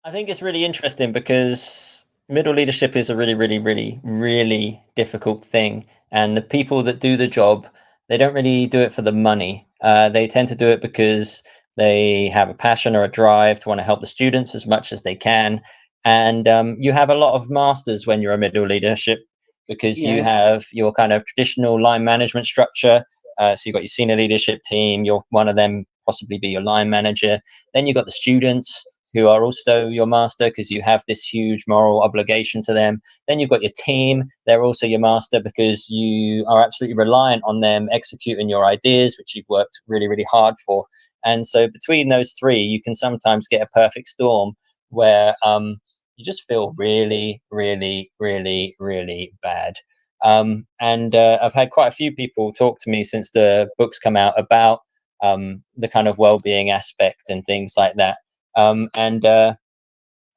I think it's really interesting because middle leadership is a really, really, really, really difficult thing. And the people that do the job, they don't really do it for the money. They tend to do it because they have a passion or a drive to want to help the students as much as they can. And you have a lot of masters when you're a middle leadership, because you have your kind of traditional line management structure. So you've got your senior leadership team, one of them possibly be your line manager. Then you've got the students who are also your master because you have this huge moral obligation to them. Then you've got your team. They're also your master because you are absolutely reliant on them executing your ideas, which you've worked really, really hard for. And so between those three, you can sometimes get a perfect storm where you just feel really, really, really, really bad. And I've had quite a few people talk to me since the book's come out about the kind of well-being aspect and things like that. And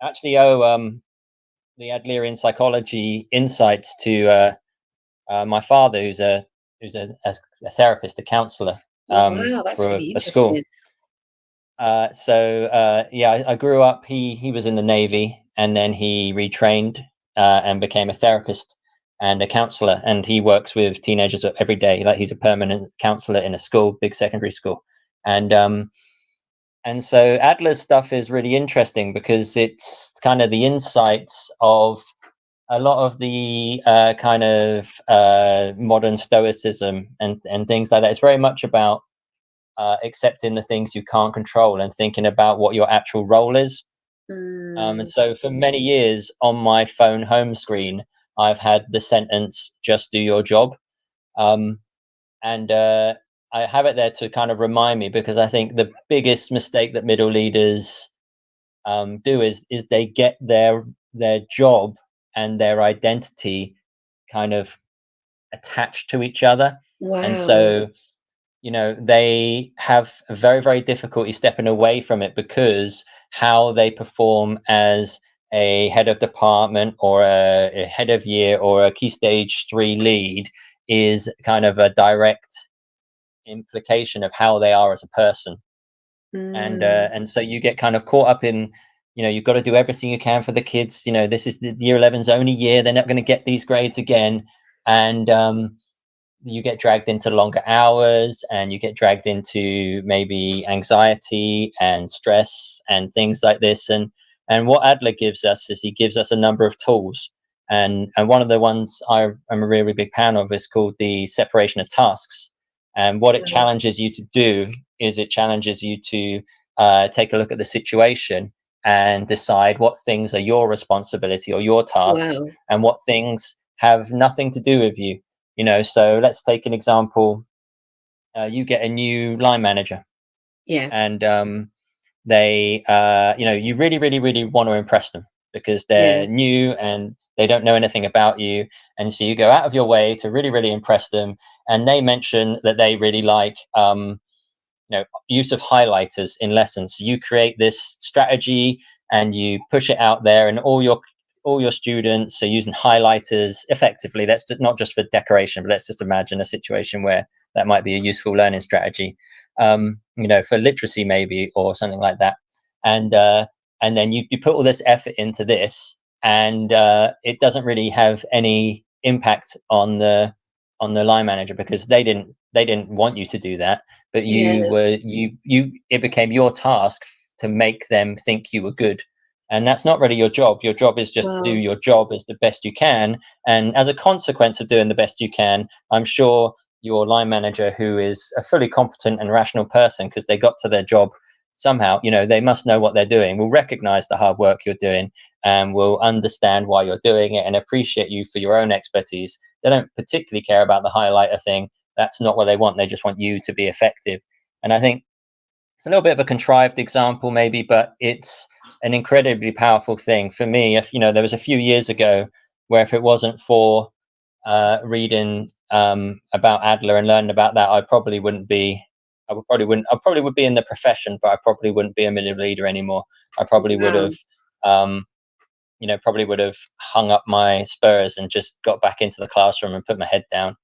actually owe the Adlerian psychology insights to my father, who's a therapist, a counsellor Wow, that's for really a school. interesting. Yeah, I grew up. He was in the Navy, and then he retrained and became a therapist and a counsellor. And he works with teenagers every day. Like, he's a permanent counsellor in a school, big secondary school. And so Adler's stuff is really interesting because it's kind of the insights of a lot of the kind of modern stoicism and things like that. It's very much about accepting the things you can't control and thinking about what your actual role is. And so for many years on my phone home screen, I've had the sentence, "Just do your job." And I have it there to kind of remind me, because I think the biggest mistake that middle leaders do is they get their job and their identity kind of attached to each other. Wow. And so, you know, they have a very, very difficulty stepping away from it, because how they perform as a head of department or a head of year or a key stage 3 lead is kind of a direct implication of how they are as a person. And so you get kind of caught up in, you know, you've got to do everything you can for the kids. You know, this is the year 11's only year, they're not going to get these grades again. And you get dragged into longer hours, and you get dragged into maybe anxiety and stress and things like this. And what Adler gives us is he gives us a number of tools. And one of the ones I'm a really big fan of is called the separation of tasks. And what it challenges you to do is it challenges you to take a look at the situation and decide what things are your responsibility or your tasks, and what things have nothing to do with you. You know, so let's take an example. You get a new line manager. Yeah. And they, you know, you really, really, really want to impress them because they're new and they don't know anything about you. And so you go out of your way to really, really impress them. And they mention that they really like, you know, use of highlighters in lessons. So you create this strategy and you push it out there, and all your students are using highlighters effectively. That's not just for decoration, but let's just imagine a situation where that might be a useful learning strategy, you know, for literacy maybe, or something like that. And then you put all this effort into this, and it doesn't really have any impact on the line manager, because they didn't want you to do that, but it became your task to make them think you were good. And that's not really your job. Your job is just to do your job as the best you can. And as a consequence of doing the best you can, I'm sure your line manager, who is a fully competent and rational person, because they got to their job somehow, you know, they must know what they're doing, will recognize the hard work you're doing and will understand why you're doing it and appreciate you for your own expertise. They don't particularly care about the highlighter thing. That's not what they want. They just want you to be effective. And I think it's a little bit of a contrived example maybe, but it's an incredibly powerful thing for me. If, you know, there was a few years ago where if it wasn't for reading about Adler and learning about that, I probably would be in the profession, but I probably wouldn't be a middle leader anymore. I probably would have, you know, probably would have hung up my spurs and just got back into the classroom and put my head down.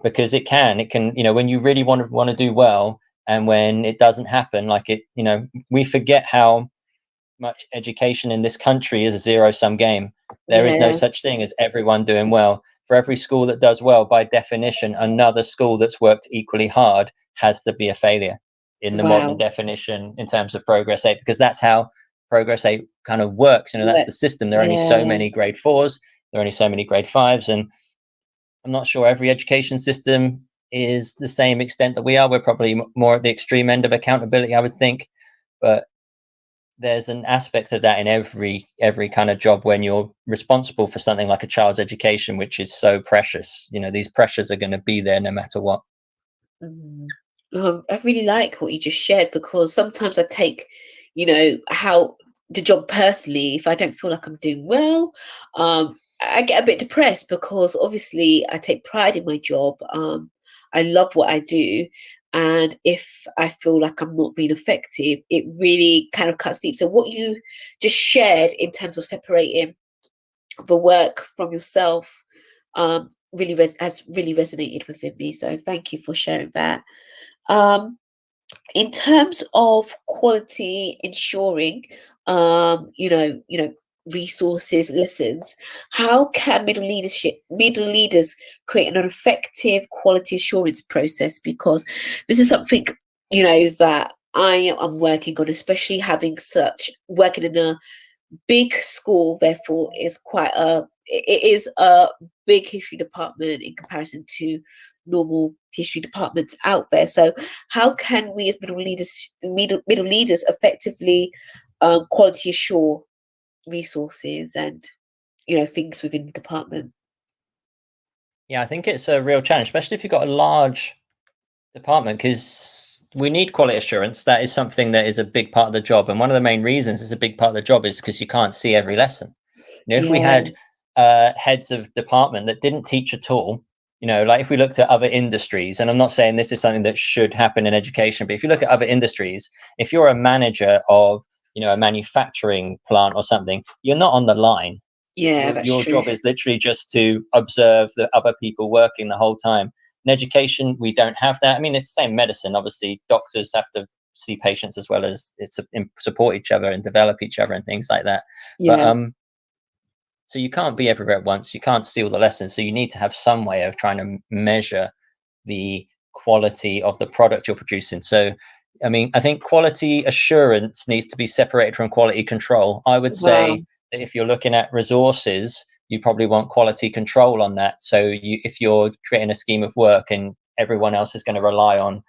Because it can, you know, when you really want to do well, and when it doesn't happen, like it, you know, we forget how much education in this country is a zero-sum game. There is no such thing as everyone doing well. For every school that does well, by definition, another school that's worked equally hard has to be a failure in the modern definition in terms of Progress 8, because that's how Progress 8 kind of works. You know, that's the system. There are only so many grade 4s, there are only so many grade 5s, and I'm not sure every education system is the same extent that we are. We're probably more at the extreme end of accountability, I would think, but there's an aspect of that in every kind of job when you're responsible for something like a child's education, which is so precious. You know, these pressures are going to be there no matter what. I really like what you just shared, because sometimes I take, you know, how the job personally, if I don't feel like I'm doing well, I get a bit depressed because obviously I take pride in my job. I love what I do. And if I feel like I'm not being effective, it really kind of cuts deep. So what you just shared in terms of separating the work from yourself really has really resonated within me. So thank you for sharing that. In terms of quality ensuring, resources, lessons, how can middle leaders create an effective quality assurance process? Because this is something, that I am working on, especially working in a big school, therefore it is a big history department in comparison to normal history departments out there. So how can we as middle leaders effectively quality assure resources and things within the department? Yeah, I think it's a real challenge, especially if you've got a large department, because we need quality assurance. That is something that is a big part of the job, and one of the main reasons it's a big part of the job is because you can't see every lesson. If we had heads of department that didn't teach at all, like if we looked at other industries, and I'm not saying this is something that should happen in education, but if you look at other industries, if you're a manager of a manufacturing plant or something, you're not on the line. That's your true. job is literally just to observe the other people working the whole time. In education, we don't have that. I mean, it's the same medicine. Obviously, doctors have to see patients as well as support each other and develop each other and things like that. But so you can't be everywhere at once. You can't see all the lessons. So you need to have some way of trying to measure the quality of the product you're producing. So, I mean, I think quality assurance needs to be separated from quality control. I would say that if you're looking at resources, you probably want quality control on that. So if you're creating a scheme of work and everyone else is going to rely on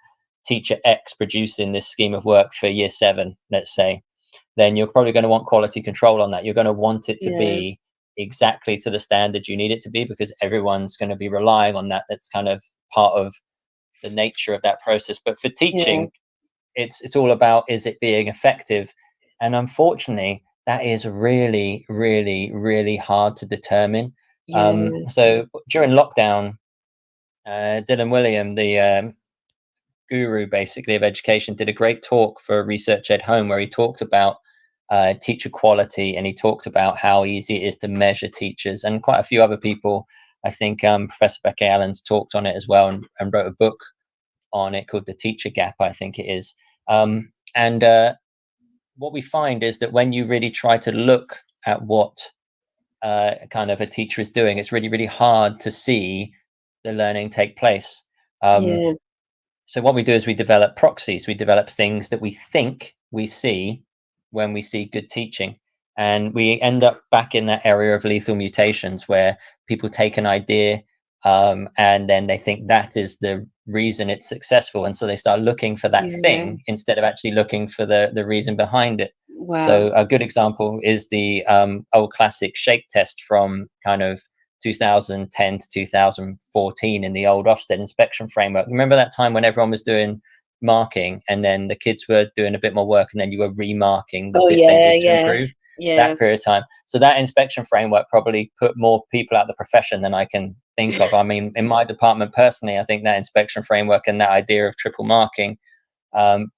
teacher X producing this scheme of work for year 7, let's say, then you're probably going to want quality control on that. You're going to want it to be exactly to the standard you need it to be, because everyone's going to be relying on that. That's kind of part of the nature of that process. But for teaching, it's all about, is it being effective? And unfortunately, that is really, really, really hard to determine. So during lockdown, Dylan William, the guru basically of education, did a great talk for Research Ed Home where he talked about teacher quality, and he talked about how easy it is to measure teachers, and quite a few other people. I think Professor Becky Allen's talked on it as well, and wrote a book on it called The Teacher Gap, I think it is. And what we find is that when you really try to look at what kind of a teacher is doing, it's really, really hard to see the learning take place. So what we do is we develop proxies. We develop things that we think we see when we see good teaching. And we end up back in that area of lethal mutations where people take an idea and then they think that is the reason it's successful. And so they start looking for that thing instead of actually looking for the reason behind it. So a good example is the old classic shape test from kind of 2010 to 2014 in the old Ofsted inspection framework. Remember that time when everyone was doing marking and then the kids were doing a bit more work and then you were remarking the bit they did to improve? That period of time. So that inspection framework probably put more people out of the profession than I can think of. I mean, in my department personally, I think that inspection framework and that idea of triple marking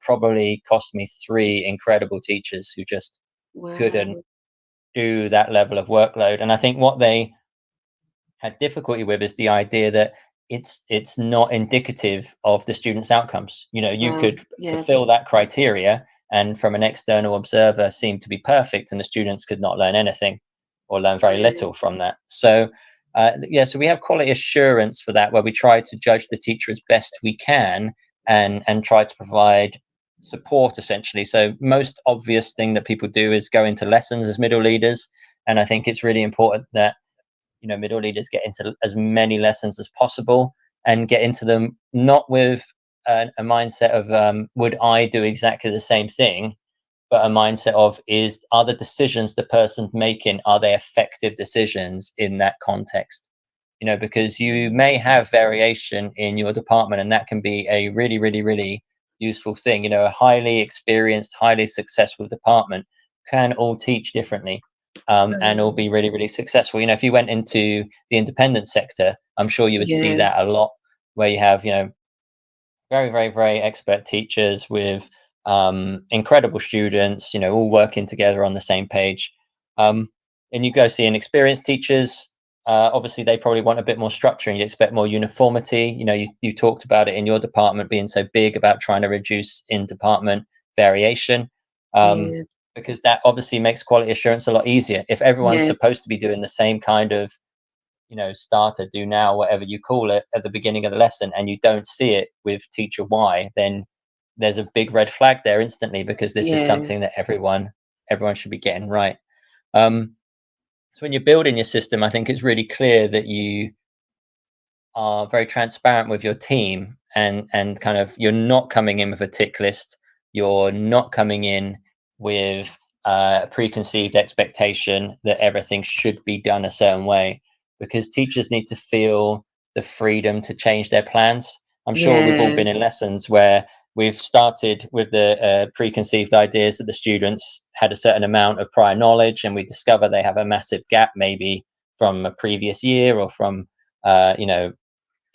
probably cost me 3 incredible teachers who just couldn't do that level of workload. And I think what they had difficulty with is the idea that it's not indicative of the students' outcomes. You could fulfill that criteria and from an external observer seem to be perfect, and the students could not learn anything or learn very little from that. So so we have quality assurance for that, where we try to judge the teacher as best we can and try to provide support essentially. So most obvious thing that people do is go into lessons as middle leaders, and I think it's really important that middle leaders get into as many lessons as possible and get into them not with a mindset of would I do exactly the same thing, but a mindset of are the decisions the person's making, are they effective decisions in that context? Because you may have variation in your department, and that can be a really, really, really useful thing. A highly experienced, highly successful department can all teach differently. and all be really, really successful. You know, if you went into the independent sector, I'm sure you would see that a lot, where you have, you know, very, very, very expert teachers with incredible students, you know, all working together on the same page. And you go see inexperienced teachers. Obviously, they probably want a bit more structure, and you expect more uniformity. You know, you talked about it in your department being so big about trying to reduce in department variation, because that obviously makes quality assurance a lot easier. If everyone's supposed to be doing the same kind of, you know, starter, do now, whatever you call it, at the beginning of the lesson, and you don't see it with teacher Y, then there's a big red flag there instantly, because this is something that everyone should be getting right. So when you're building your system, I think it's really clear that you are very transparent with your team, and kind of, you're not coming in with a tick list. You're not coming in with a preconceived expectation that everything should be done a certain way, because teachers need to feel the freedom to change their plans. I'm sure we've all been in lessons where we've started with the preconceived ideas that the students had a certain amount of prior knowledge, and we discover they have a massive gap, maybe from a previous year, or from you know,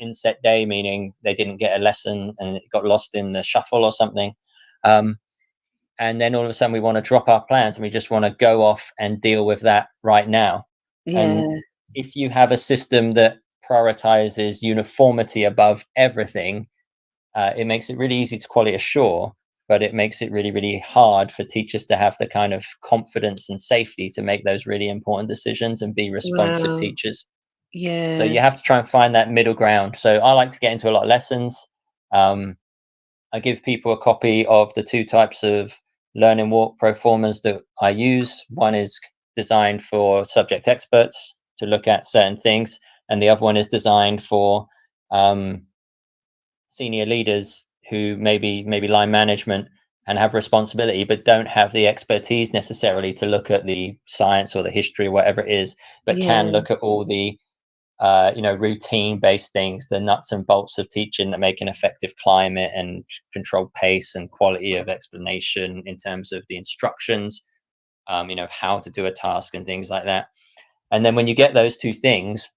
inset day, meaning they didn't get a lesson and it got lost in the shuffle or something. And then all of a sudden we want to drop our plans, and we just want to go off and deal with that right now. And if you have a system that prioritizes uniformity above everything, it makes it really easy to quality assure, but it makes it really, really hard for teachers to have the kind of confidence and safety to make those really important decisions and be responsive teachers. So you have to try and find that middle ground. So I like to get into a lot of lessons. I give people a copy of the 2 types of learning walk proformas that I use. One is designed for subject experts to look at certain things, and the other one is designed for senior leaders who maybe line management and have responsibility, but don't have the expertise necessarily to look at the science or the history or whatever it is, but can look at all the you know, routine based things, the nuts and bolts of teaching that make an effective climate and controlled pace and quality of explanation in terms of the instructions, you know, how to do a task and things like that. And then when you get those 2 things,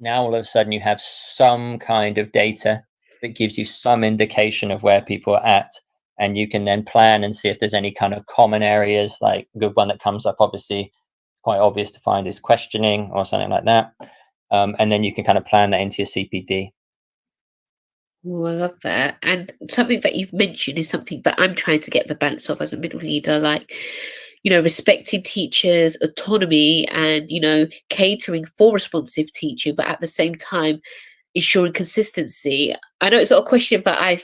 now all of a sudden you have some kind of data that gives you some indication of where people are at, and you can then plan and see if there's any kind of common areas. Like, a good one that comes up, obviously quite obvious to find, is questioning or something like that. And then you can kind of plan that into your CPD. Oh, I love that. And something that you've mentioned is something that I'm trying to get the balance of as a middle leader, like, you know, respecting teachers' autonomy and, you know, catering for responsive teaching, but at the same time, ensuring consistency. I know it's not a question that I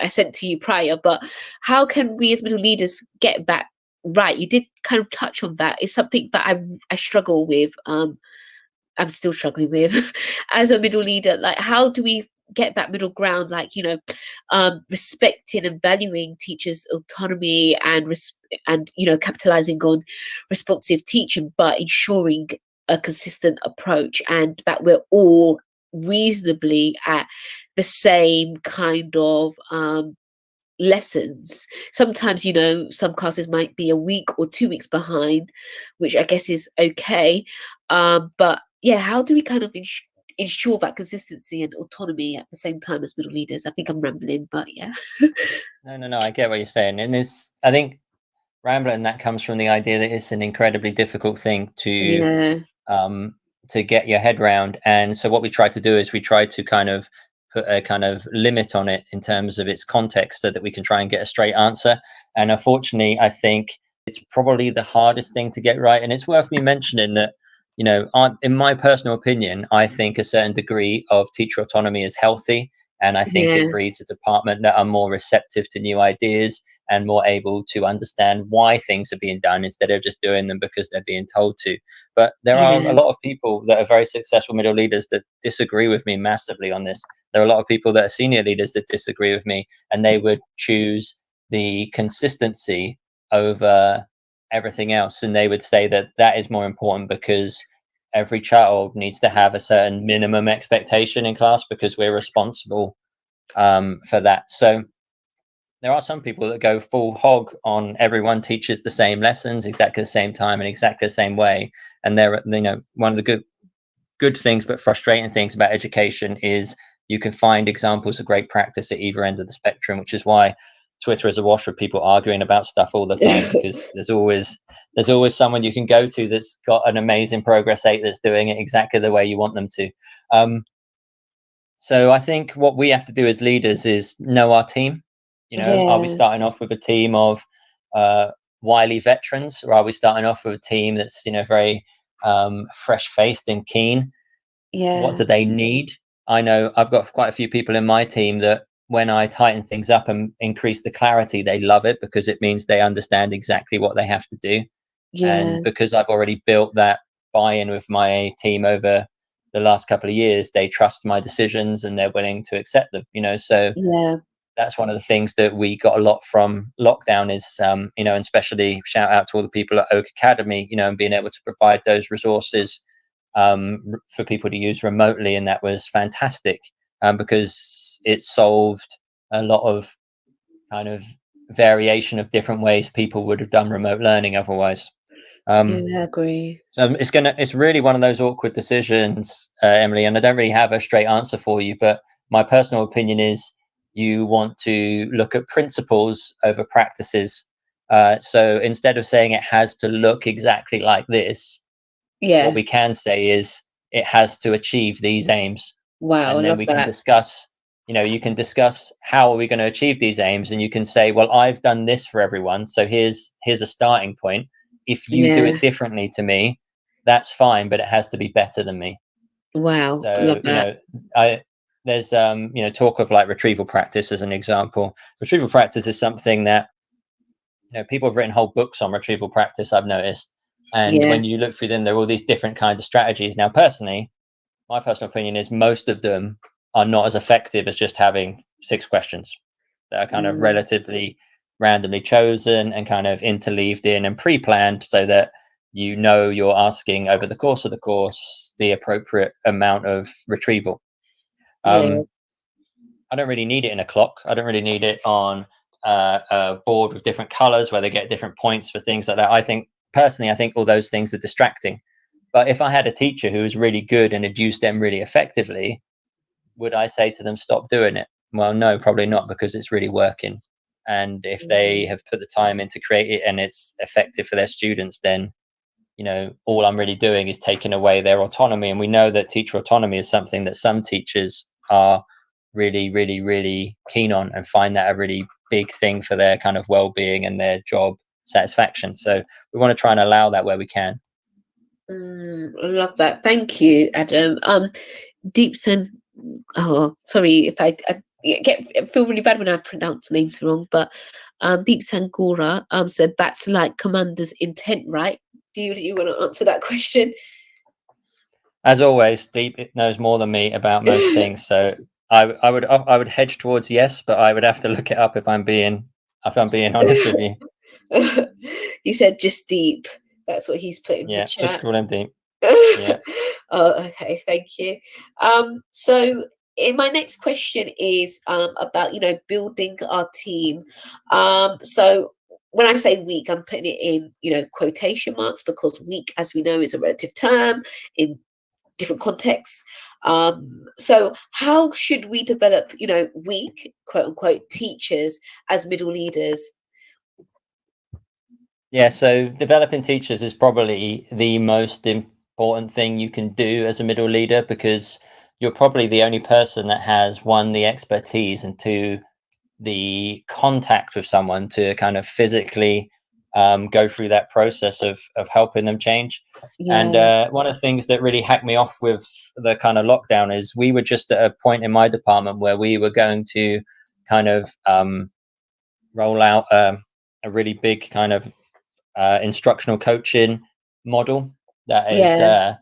sent to you prior, but how can we as middle leaders get that right? You did kind of touch on that. It's something that I struggle with. I'm still struggling with as a middle leader. Like, how do we get that middle ground? Like, you know, respecting and valuing teachers' autonomy and you know, capitalizing on responsive teaching, but ensuring a consistent approach, and that we're all reasonably at the same kind of lessons. Sometimes, you know, some classes might be a week or 2 weeks behind, which I guess is okay. But yeah, how do we kind of ensure that consistency and autonomy at the same time as middle leaders? I think I'm rambling, but yeah. No, I get what you're saying. And I think rambling, that comes from the idea that it's an incredibly difficult thing to get your head round. And so what we try to do is we try to kind of put a kind of limit on it in terms of its context, so that we can try and get a straight answer. And unfortunately, I think it's probably the hardest thing to get right. And it's worth me mentioning that, you know, in my personal opinion, I think a certain degree of teacher autonomy is healthy. And I think it breeds a department that are more receptive to new ideas and more able to understand why things are being done, instead of just doing them because they're being told to. But there are a lot of people that are very successful middle leaders that disagree with me massively on this. There are a lot of people that are senior leaders that disagree with me, and they would choose the consistency over everything else. And they would say that that is more important, because every child needs to have a certain minimum expectation in class, because we're responsible for that. So there are some people that go full hog on everyone teaches the same lessons exactly the same time and exactly the same way. And they're, you know, one of the good things but frustrating things about education is you can find examples of great practice at either end of the spectrum, which is why Twitter is awash with people arguing about stuff all the time, because there's always someone you can go to that's got an amazing progress 8 that's doing it exactly the way you want them to. So I think what we have to do as leaders is know our team. You know, are we starting off with a team of wily veterans, or are we starting off with a team that's, you know, very fresh-faced and keen? What do they need? I know I've got quite a few people in my team that when I tighten things up and increase the clarity, they love it because it means they understand exactly what they have to do. And because I've already built that buy-in with my team over the last couple of years, they trust my decisions and they're willing to accept them, you know. So that's one of the things that we got a lot from lockdown is, you know, and especially shout out to all the people at Oak Academy, you know, and being able to provide those resources for people to use remotely. And that was fantastic because it solved a lot of kind of variation of different ways people would have done remote learning otherwise. I agree. So it's really one of those awkward decisions, Emily, and I don't really have a straight answer for you, but my personal opinion is you want to look at principles over practices. So instead of saying it has to look exactly like this, what we can say is it has to achieve these aims. Wow, and then we can discuss, you know, you can discuss how are we going to achieve these aims, and you can say, well, I've done this for everyone, so here's a starting point. If you do it differently to me, that's fine, but it has to be better than me. Wow. So, you know, there's you know, talk of like retrieval practice as an example. Retrieval practice is something that, you know, people have written whole books on retrieval practice, I've noticed. And when you look through them, there are all these different kinds of strategies. Now, personally, my personal opinion is most of them are not as effective as just having 6 questions that are kind of relatively randomly chosen and kind of interleaved in and pre-planned so that, you know, you're asking over the course of the course the appropriate amount of retrieval. I don't really need it in a clock. I don't really need it on a board with different colors where they get different points for things like that. I think all those things are distracting. But if I had a teacher who was really good and had used them really effectively, would I say to them, stop doing it? Well, no, probably not, because it's really working. And if they have put the time in to create it and it's effective for their students, then, you know, all I'm really doing is taking away their autonomy. And we know that teacher autonomy is something that some teachers are really, really, really keen on and find that a really big thing for their kind of well-being and their job satisfaction. So we want to try and allow that where we can. I love that. Thank you, Adam. Deepsen, oh, sorry if I feel really bad when I pronounce names wrong, but Deepsen Gora said that's like Commander's intent, right? Do you want to answer that question? As always, Deep knows more than me about most things, so I would hedge towards yes, but I would have to look it up if I'm being honest with you. He said just Deep. That's what he's put in the chat. Just call him Deep. Yeah. Oh, okay. Thank you. So my next question is about, you know, building our team. So when I say week, I'm putting it in, you know, quotation marks, because week, as we know, is a relative term in different contexts. So how should we develop, you know, weak, quote unquote, teachers as middle leaders? Yeah, so developing teachers is probably the most important thing you can do as a middle leader, because you're probably the only person that has, 1, the expertise, and 2, the contact with someone to kind of physically go through that process of helping them change. And one of the things that really hacked me off with the kind of lockdown is we were just at a point in my department where we were going to kind of roll out a really big kind of instructional coaching model that is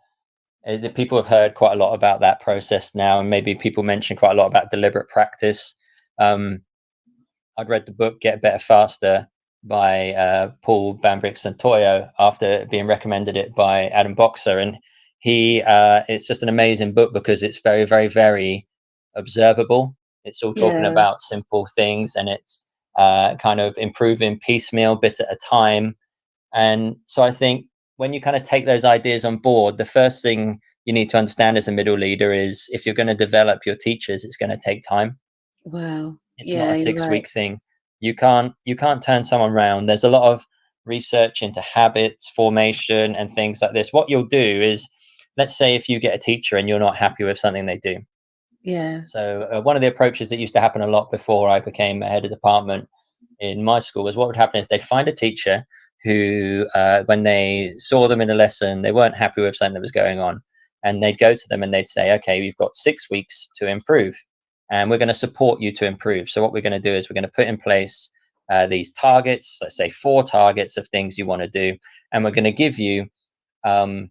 people have heard quite a lot about that process now, and maybe people mention quite a lot about deliberate practice. I'd read the book Get Better Faster by Paul Bambrick-Santoyo after being recommended it by Adam Boxer, and it's just an amazing book because it's very, very, very observable. It's all talking about simple things, and it's kind of improving piecemeal, bit at a time. And so I think when you kind of take those ideas on board, the first thing you need to understand as a middle leader is if you're going to develop your teachers, it's going to take time. Wow. It's Yeah, not a you're 6 right. week thing. You can't turn someone around. There's a lot of research into habits formation and things like this. What you'll do is, let's say if you get a teacher and you're not happy with something they do. Yeah. So one of the approaches that used to happen a lot before I became a head of department in my school was, what would happen is they'd find a teacher who, when they saw them in a lesson, they weren't happy with something that was going on. And they'd go to them and they'd say, okay, we've got 6 weeks to improve and we're going to support you to improve. So what we're going to do is we're going to put in place these targets, let's say 4 targets of things you want to do. And we're going to give you an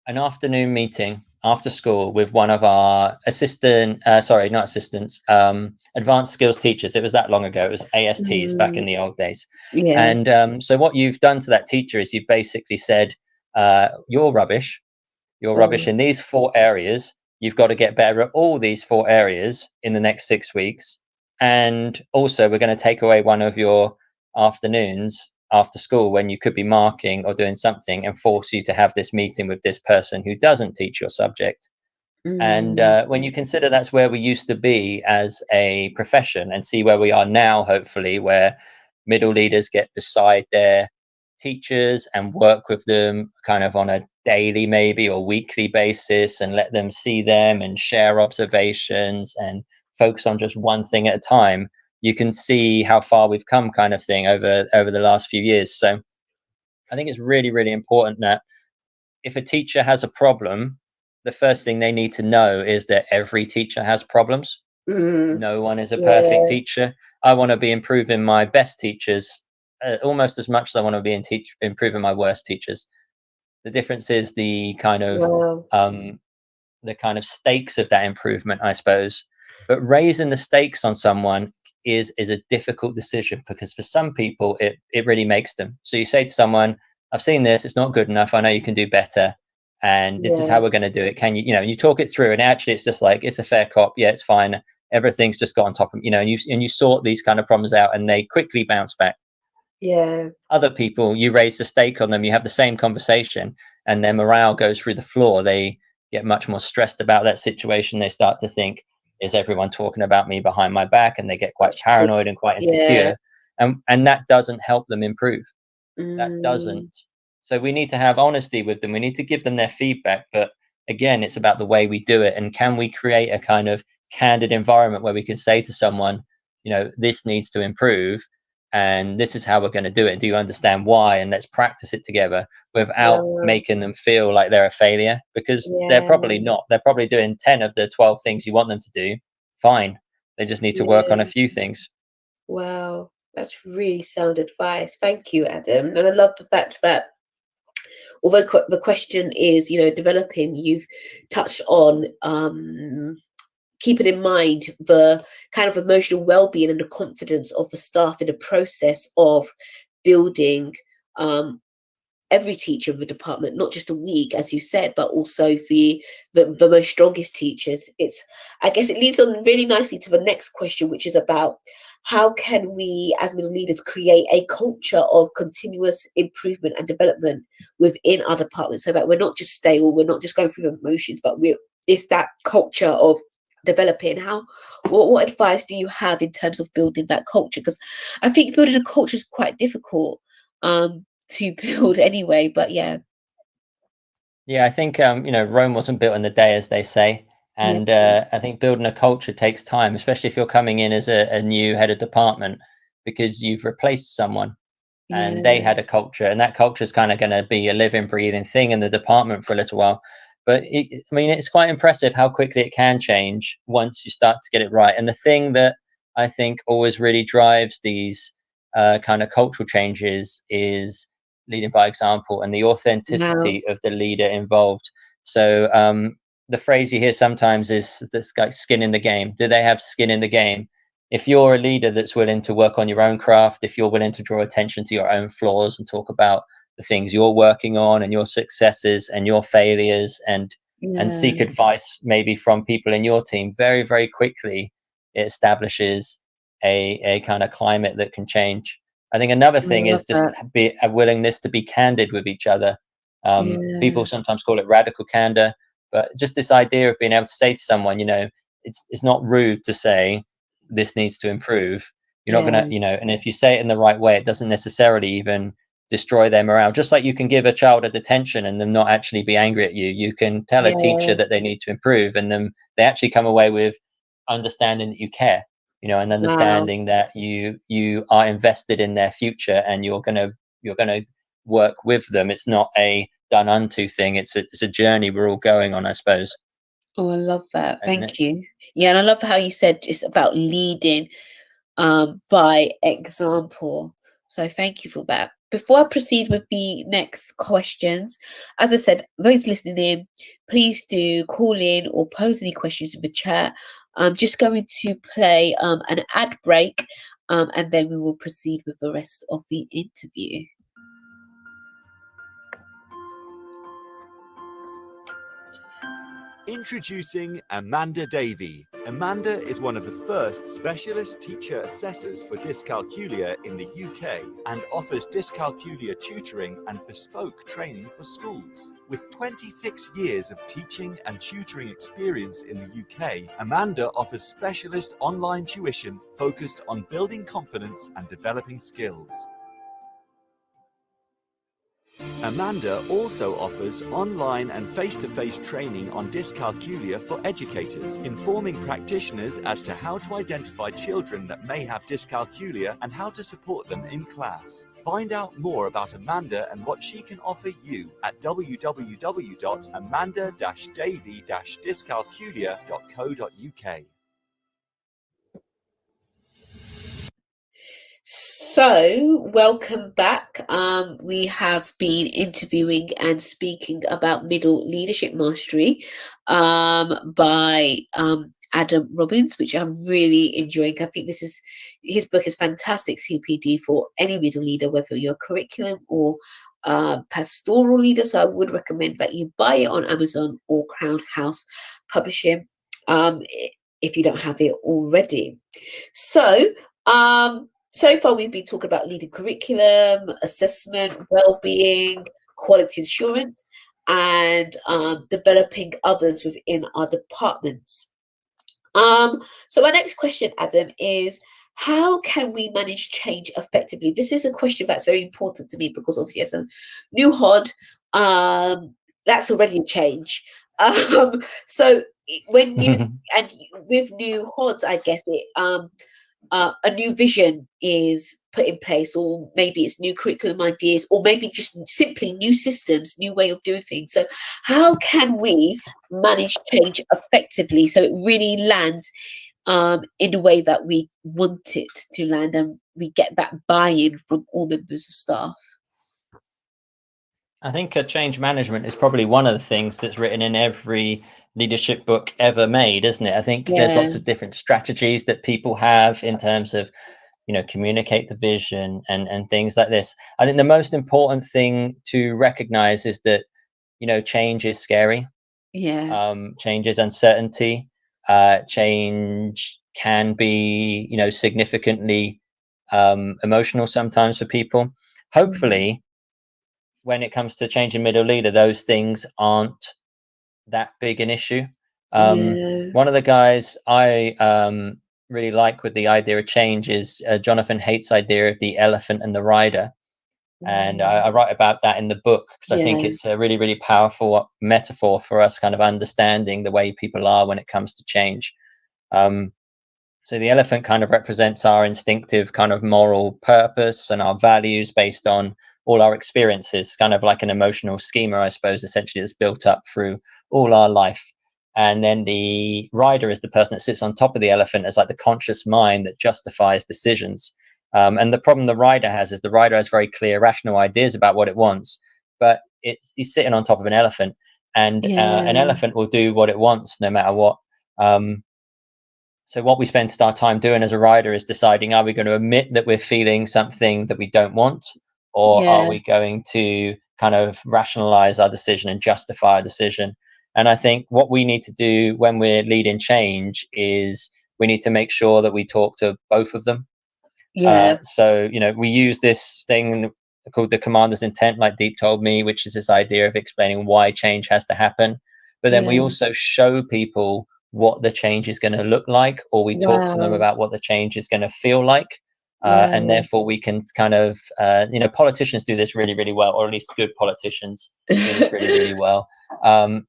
afternoon meeting after school with one of our advanced skills teachers. It was that long ago. It was ASTs back in the old days. Yeah. And so what you've done to that teacher is you've basically said, you're rubbish. You're rubbish in these 4 areas. You've got to get better at all these 4 areas in the next 6 weeks. And also we're going to take away one of your afternoons after school when you could be marking or doing something and force you to have this meeting with this person who doesn't teach your subject. And when you consider that's where we used to be as a profession and see where we are now, hopefully, where middle leaders get beside their teachers and work with them kind of on a daily maybe or weekly basis and let them see them and share observations and focus on just one thing at a time, you can see how far we've come kind of thing over the last few years. So I think it's really, really important that if a teacher has a problem, the first thing they need to know is that every teacher has problems. No one is a perfect teacher. I want to be improving my best teachers almost as much as I want to be improving my worst teachers. The difference is the kind of stakes of that improvement, I suppose. But raising the stakes on someone is a difficult decision, because for some people it really makes them. So you say to someone, I've seen this, it's not good enough, I know you can do better, and this is how we're going to do it. Can you, and you talk it through, and actually it's just like, it's a fair cop, yeah, it's fine, everything's just got on top of, and you sort these kind of problems out and they quickly bounce back. Other people, you raise the stake on them, you have the same conversation and their morale goes through the floor. They get much more stressed about that situation. They start to think, is everyone talking about me behind my back? And they get quite paranoid and quite insecure. And that doesn't help them improve. That doesn't. So we need to have honesty with them. We need to give them their feedback. But again, it's about the way we do it. And can we create a kind of candid environment where we can say to someone, this needs to improve and this is how we're going to do it. Do you understand why? And let's practice it together without making them feel like they're a failure, because they're probably not. They're probably doing 10 of the 12 things you want them to do. Fine. They just need to work on a few things. Wow. That's really sound advice. Thank you, Adam. And I love the fact that although the question is, developing, you've touched on keeping in mind the kind of emotional well-being and the confidence of the staff in the process of building every teacher of the department, not just a week, as you said, but also the most strongest teachers. I guess it leads on really nicely to the next question, which is about how can we as middle leaders create a culture of continuous improvement and development within our departments, so that we're not just stale, we're not just going through the motions, but it's that culture of developing. What advice do you have in terms of building that culture? Because I think building a culture is quite difficult to build anyway, but yeah, I think Rome wasn't built in a day, as they say, and I think building a culture takes time, especially if you're coming in as a new head of department, because you've replaced someone and they had a culture, and that culture is kind of going to be a living, breathing thing in the department for a little while. But it's quite impressive how quickly it can change once you start to get it right. And the thing that I think always really drives these kind of cultural changes is leading by example and the authenticity of the leader involved. So the phrase you hear sometimes is this guy, skin in the game. Do they have skin in the game? If you're a leader that's willing to work on your own craft, if you're willing to draw attention to your own flaws and talk about the things you're working on and your successes and your failures and seek advice maybe from people in your team, very, very quickly it establishes a kind of climate that can change. I think another thing is just be a willingness to be candid with each other. People sometimes call it radical candor, but just this idea of being able to say to someone, it's not rude to say this needs to improve. You're not gonna, and if you say it in the right way, it doesn't necessarily even destroy their morale. Just like you can give a child a detention and them not actually be angry at you, you can tell a teacher that they need to improve, and then they actually come away with understanding that you care, and understanding that you are invested in their future, and you're gonna work with them. It's not a done unto thing. It's a journey we're all going on, I suppose. Oh, I love that. Thank you. Yeah, and I love how you said it's about leading by example. So thank you for that. Before I proceed with the next questions, as I said, those listening in, please do call in or pose any questions in the chat. I'm just going to play an ad break, and then we will proceed with the rest of the interview. Introducing Amanda Davey. Amanda is one of the first specialist teacher assessors for dyscalculia in the UK and offers dyscalculia tutoring and bespoke training for schools. With 26 years of teaching and tutoring experience in the UK, Amanda offers specialist online tuition focused on building confidence and developing skills. Amanda also offers online and face-to-face training on dyscalculia for educators, informing practitioners as to how to identify children that may have dyscalculia and how to support them in class. Find out more about Amanda and what she can offer you at www.amanda-davey-dyscalculia.co.uk. So, welcome back. We have been interviewing and speaking about middle leadership mastery by Adam Robbins, which I'm really enjoying. I think his book is fantastic CPD for any middle leader, whether you're curriculum or pastoral leader. So I would recommend that you buy it on Amazon or Crown House Publishing if you don't have it already. So, so far, we've been talking about leading curriculum, assessment, well-being, quality assurance, and developing others within our departments. So my next question, Adam, is how can we manage change effectively? This is a question that's very important to me because obviously as a new HOD, that's already a change. So when you, and with new HODs, I guess a new vision is put in place, or maybe it's new curriculum ideas, or maybe just simply new systems, new way of doing things. So how can we manage change effectively so it really lands in the way that we want it to land, and we get that buy-in from all members of staff? I think change management is probably one of the things that's written in every leadership book ever made, isn't it? I think there's lots of different strategies that people have in terms of, communicate the vision and things like this. I think the most important thing to recognize is that, change is scary. Change is uncertainty. Change can be, significantly emotional sometimes for people. Hopefully, when it comes to changing middle leader, those things aren't that big an issue. One of the guys I really like with the idea of change is Jonathan Haidt's idea of the elephant and the rider. And I write about that in the book because I think it's a really, really powerful metaphor for us kind of understanding the way people are when it comes to change. So the elephant kind of represents our instinctive kind of moral purpose and our values based on all our experiences, kind of like an emotional schema, I suppose, essentially, that's built up through all our life. And then the rider is the person that sits on top of the elephant as like the conscious mind that justifies decisions. And the problem the rider has is the rider has very clear, rational ideas about what it wants, but he's sitting on top of an elephant, and an elephant will do what it wants no matter what. So what we spend our time doing as a rider is deciding, are we going to admit that we're feeling something that we don't want? Or are we going to kind of rationalize our decision and justify our decision? And I think what we need to do when we're leading change is we need to make sure that we talk to both of them. Yeah. So, we use this thing called the commander's intent, like Deep told me, which is this idea of explaining why change has to happen. But then we Yeah. also show people what the change is going to look like, or we talk to them Wow. about what the change is going to feel like. And Wow. therefore we can kind of, politicians do this really, really well, or at least good politicians do this really, really well.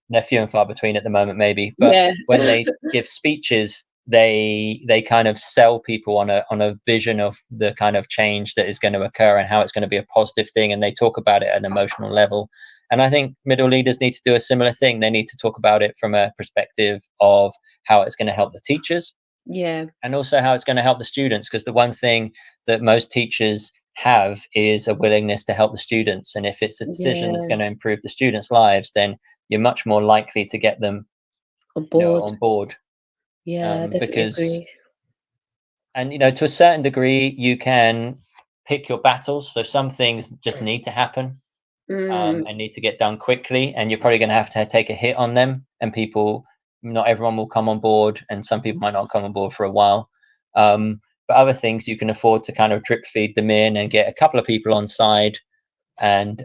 They're few and far between at the moment, maybe. But Yeah. when they give speeches, they kind of sell people on a vision of the kind of change that is going to occur and how it's going to be a positive thing, and they talk about it at an emotional level. And I think middle leaders need to do a similar thing. They need to talk about it from a perspective of how it's going to help the teachers, Yeah. and also how it's going to help the students, because the one thing that most teachers have is a willingness to help the students, and if it's a decision that's Yeah. going to improve the students' lives, then you're much more likely to get them On board. on board. Yeah, definitely Because, agree. and to a certain degree, you can pick your battles. So some things just need to happen, and need to get done quickly, and you're probably going to have to take a hit on them, and not everyone will come on board, and some people might not come on board for a while. But other things you can afford to kind of drip feed them in and get a couple of people on side and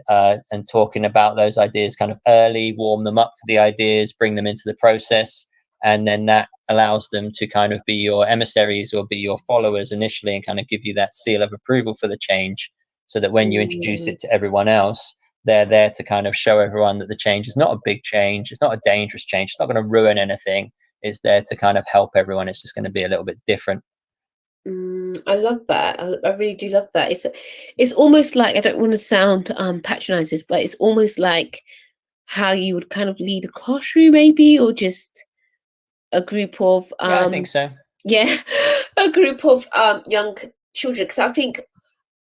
talking about those ideas kind of early, warm them up to the ideas, bring them into the process, and then that allows them to kind of be your emissaries or be your followers initially, and kind of give you that seal of approval for the change, so that when you introduce it to everyone else, they're there to kind of show everyone that the change is not a big change, it's not a dangerous change, it's not going to ruin anything, it's there to kind of help everyone, it's just going to be a little bit different. I love that. I really do love that. It's almost like, I don't want to sound patronizing, but it's almost like how you would kind of lead a classroom, maybe, or just a group of Yeah, I think so. yeah, a group of young children. Because I think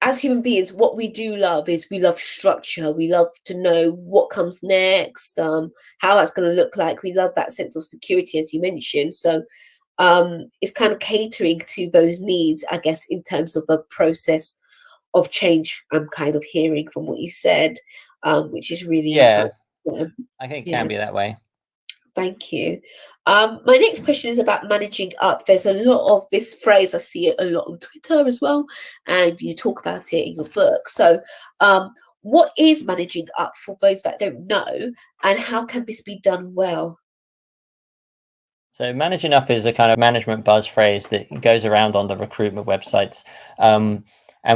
as human beings, what we do love is we love structure. We love to know what comes next, how that's going to look like. We love that sense of security, as you mentioned. So it's kind of catering to those needs, I guess, in terms of a process of change. I'm kind of hearing from what you said, which is really Yeah, I think it yeah. can be that way. Thank you. My next question is about managing up. There's a lot of this phrase, I see it a lot on Twitter as well, and you talk about it in your book. So what is managing up for those that don't know, and how can this be done well? So managing up is a kind of management buzz phrase that goes around on the recruitment websites. And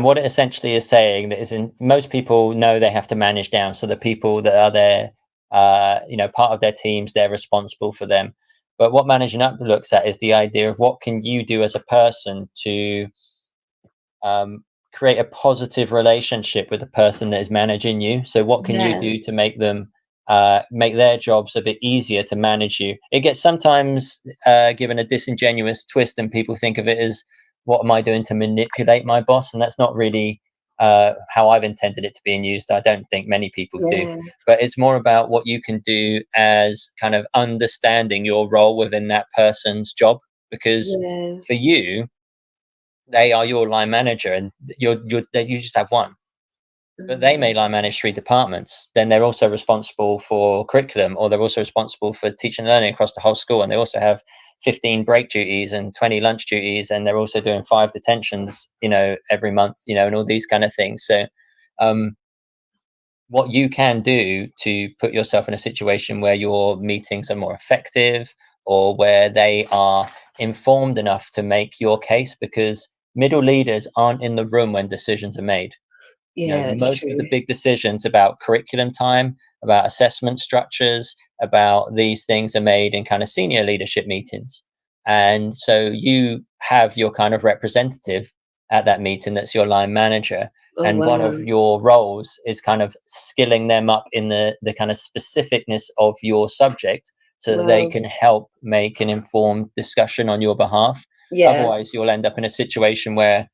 what it essentially is saying that is, most people know they have to manage down. So the people that are there, part of their teams, they're responsible for them. But what managing up looks at is the idea of what can you do as a person to create a positive relationship with the person that is managing you. So what can you do to make them make their jobs a bit easier to manage you? It gets sometimes given a disingenuous twist, and people think of it as, what am I doing to manipulate my boss? And that's not really how I've intended it to be used. I don't think many people do, but it's more about what you can do as kind of understanding your role within that person's job, because for you, they are your line manager, and you just have one. But they may line manage 3 departments. Then they're also responsible for curriculum, or they're also responsible for teaching and learning across the whole school. And they also have 15 break duties and 20 lunch duties. And they're also doing 5 detentions, every month, and all these kind of things. So what you can do to put yourself in a situation where your meetings are more effective, or where they are informed enough to make your case, because middle leaders aren't in the room when decisions are made. Most of the big decisions about curriculum time, about assessment structures, about these things are made in kind of senior leadership meetings. And so you have your kind of representative at that meeting, that's your line manager. One of your roles is kind of skilling them up in the kind of specificness of your subject, so that they can help make an informed discussion on your behalf. Otherwise, you'll end up in a situation where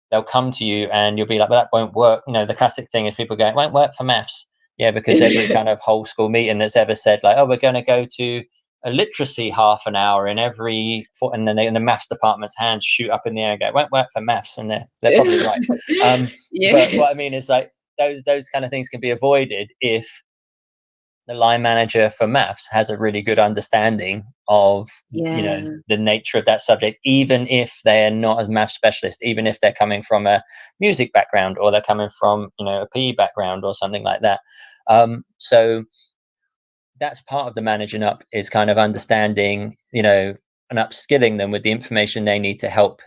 they'll come to you and you'll be like, well, that won't work. The classic thing is people go, it won't work for maths. Yeah, because every kind of whole school meeting that's ever said, like, oh, we're going to go to a literacy half an hour in every, and then the maths department's hands shoot up in the air and go, it won't work for maths. And they're probably right. But what I mean is, like, those kind of things can be avoided if the line manager for maths has a really good understanding of Yeah. the nature of that subject, even if they're not as math specialist, even if they're coming from a music background, or they're coming from a PE background or something like that. So that's part of the managing up, is kind of understanding and upskilling them with the information they need to help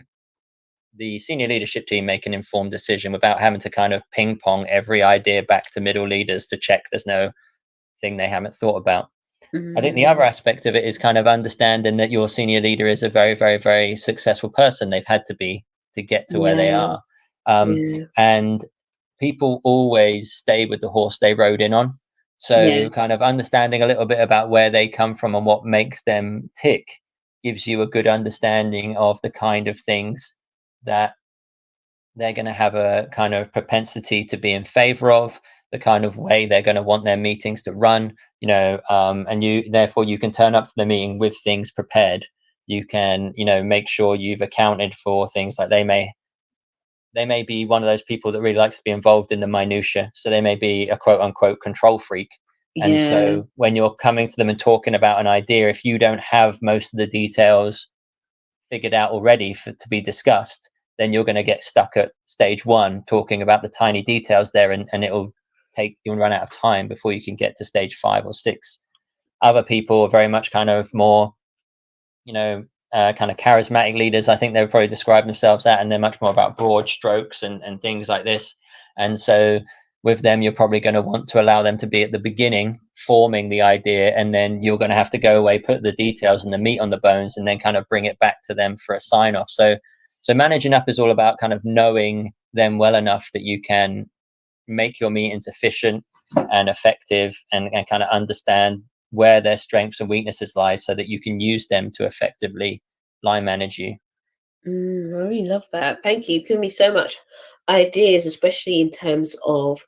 the senior leadership team make an informed decision without having to kind of ping pong every idea back to middle leaders to check there's no thing they haven't thought about. I think the other aspect of it is kind of understanding that your senior leader is a very, very, very successful person. They've had to be to get to where they are. And people always stay with the horse they rode in on. So kind of understanding a little bit about where they come from and what makes them tick gives you a good understanding of the kind of things that they're going to have a kind of propensity to be in favor of, the kind of way they're going to want their meetings to run, and therefore you can turn up to the meeting with things prepared. You can, make sure you've accounted for things like they may be one of those people that really likes to be involved in the minutiae. So they may be a quote unquote control freak. And so when you're coming to them and talking about an idea, if you don't have most of the details figured out already to be discussed, then you're going to get stuck at stage one talking about the tiny details there, and you'll run out of time before you can get to stage 5 or 6. Other people are very much kind of more, kind of charismatic leaders. I think they would probably describe themselves that, and they're much more about broad strokes and things like this. And so with them, you're probably going to want to allow them to be at the beginning forming the idea, and then you're going to have to go away, put the details and the meat on the bones, and then kind of bring it back to them for a sign off. So managing up is all about kind of knowing them well enough that you can make your meetings efficient and effective, and kind of understand where their strengths and weaknesses lie, so that you can use them to effectively line manage you. I really love that. Thank you. You've given me so much ideas, especially in terms of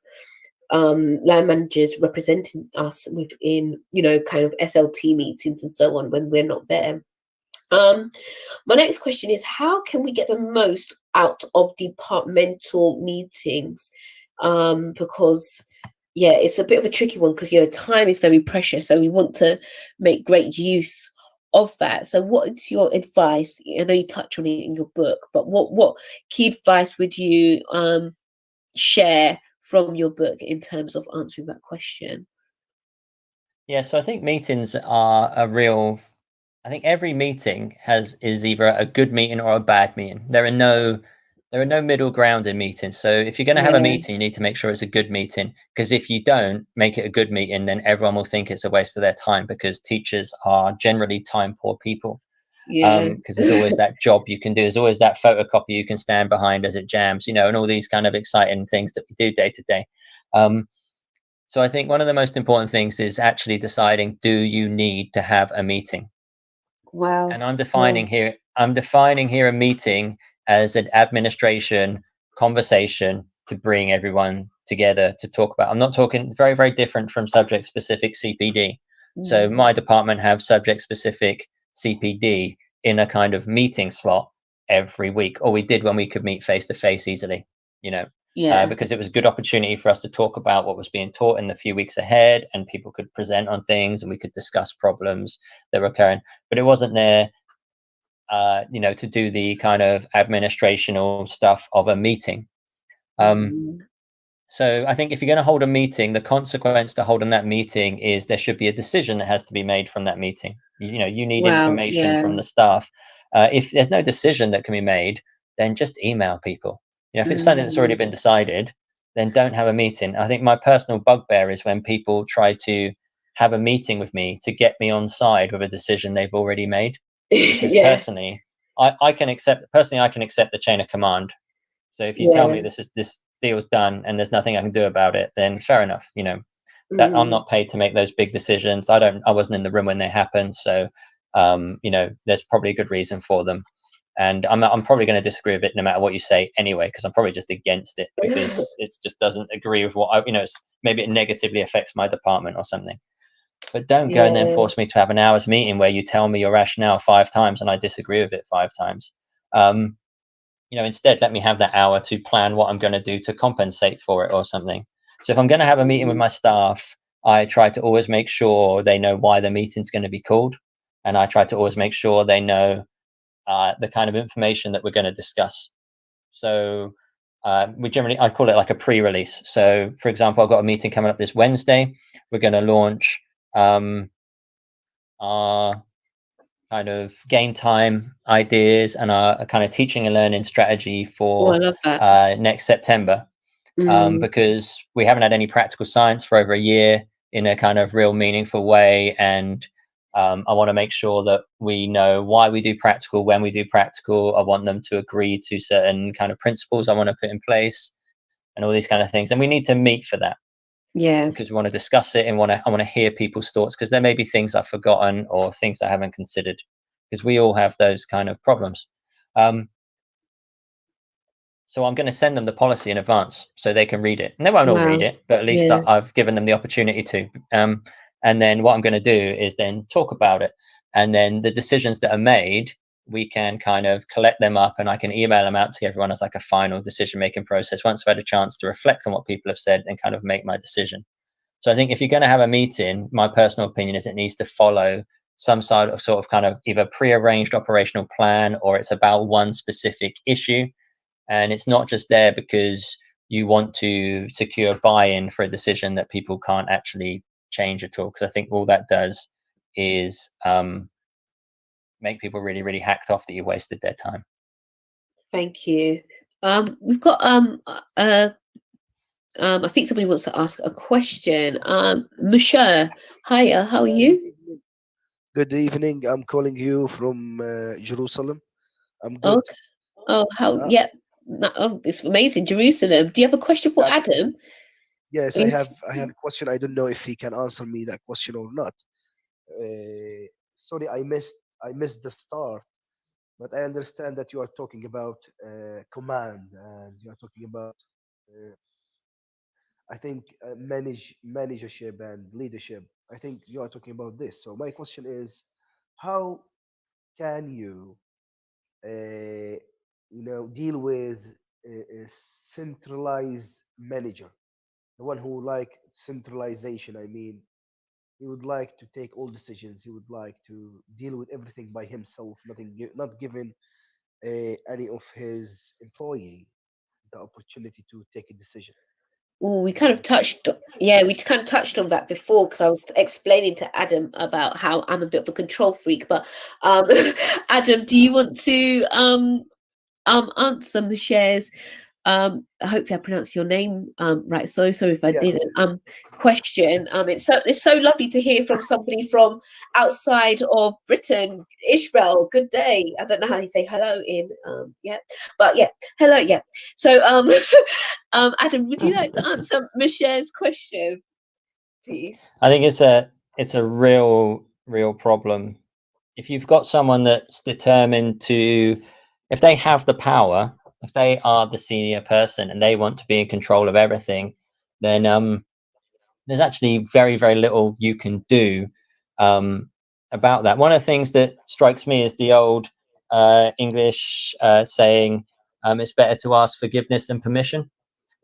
line managers representing us within, kind of SLT meetings and so on when we're not there. My next question is, how can we get the most out of departmental meetings? Because it's a bit of a tricky one, because time is very precious, so we want to make great use of that. So what's your advice? I know you touch on it in your book, but what key advice would you share from your book in terms of answering that question? So I think meetings are I think every meeting is either a good meeting or a bad meeting. There are no middle ground in meetings. So if you're going to have a meeting, you need to make sure it's a good meeting, because if you don't make it a good meeting, then everyone will think it's a waste of their time, because teachers are generally time poor people. Because there's always that job you can do. There's always that photocopy you can stand behind as it jams, and all these kind of exciting things that we do day to day. So I think one of the most important things is actually deciding, do you need to have a meeting? Wow. And I'm defining here a meeting as an administration conversation to bring everyone together to talk about. I'm not talking, very, very different from subject specific CPD. So my department have subject specific CPD in a kind of meeting slot every week, or we did when we could meet face to face easily, because it was a good opportunity for us to talk about what was being taught in the few weeks ahead, and people could present on things and we could discuss problems that were occurring. But it wasn't there to do the kind of administrational stuff of a meeting. So I think if you're going to hold a meeting, the consequence to holding that meeting is there should be a decision that has to be made from that meeting. You need information from the staff. If there's no decision that can be made, then just email people. If it's something that's already been decided, then don't have a meeting. I think my personal bugbear is when people try to have a meeting with me to get me on side with a decision they've already made. Because personally, I can accept the chain of command. So if you tell me this deal's done and there's nothing I can do about it, then fair enough. That I'm not paid to make those big decisions. I wasn't in the room when they happened. So, there's probably a good reason for them. And I'm probably going to disagree with it no matter what you say anyway, because I'm probably just against it because it just doesn't agree with what maybe it negatively affects my department or something. But don't go and then force me to have an hour's meeting where you tell me your rationale 5 times and I disagree with it 5 times. Instead, let me have that hour to plan what I'm going to do to compensate for it or something. So if I'm going to have a meeting with my staff, I try to always make sure they know why the meeting's going to be called, and I try to always make sure they know the kind of information that we're going to discuss. So we generally, I call it like a pre-release. So for example, I've got a meeting coming up this Wednesday. We're going to launch our kind of game time ideas and our kind of teaching and learning strategy for I love that. next September. Because we haven't had any practical science for over a year in a kind of real meaningful way. And I want to make sure that we know why we do practical, when we do practical. I want them to agree to certain kind of principles I want to put in place and all these kind of things. And we need to meet for that. Yeah. Because we want to discuss it and I want to hear people's thoughts, because there may be things I've forgotten or things I haven't considered, because we all have those kind of problems. So I'm going to send them the policy in advance so they can read it. And they won't all read it, but at least I've given them the opportunity to. And then what I'm going to do is then talk about it. And then the decisions that are made, we can kind of collect them up, and I can email them out to everyone as like a final decision-making process once I've had a chance to reflect on what people have said and kind of make my decision. So I think if you're going to have a meeting, my personal opinion is it needs to follow some sort of kind of either pre-arranged operational plan, or it's about one specific issue. And it's not just there because you want to secure buy-in for a decision that people can't actually change at all. Because I think all that does is make people really, really hacked off that you wasted their time. Thank you. We've got I think somebody wants to ask a question. Musha, hiya, how are you? Good evening. I'm calling you from Jerusalem. I'm good. Yeah. Oh, it's amazing. Jerusalem. Do you have a question for Adam? Yes, I have a question. I don't know if he can answer me that question or not. Sorry, I missed the start, but I understand that you are talking about command, and you are talking about I think managership and leadership. I think you are talking about this. So my question is, how can you deal with a centralized manager, the one who like centralization? I mean, he would like to take all decisions. He would like to deal with everything by himself, not giving any of his employee the opportunity to take a decision. Oh, we kind of touched on that before, because I was explaining to Adam about how I'm a bit of a control freak. But Adam, do you want to answer Musha's hopefully I pronounced your name right, so sorry if I didn't, question. It's so lovely to hear from somebody from outside of Britain, Israel. Good day. I don't know how you say hello in hello. So Adam, would you like to answer Musha's question, please? I think it's a real problem. If you've got someone that's determined to, if they have the power, if they are the senior person and they want to be in control of everything, then there's actually very, very little you can do about that. One of the things that strikes me is the old English saying, it's better to ask forgiveness than permission.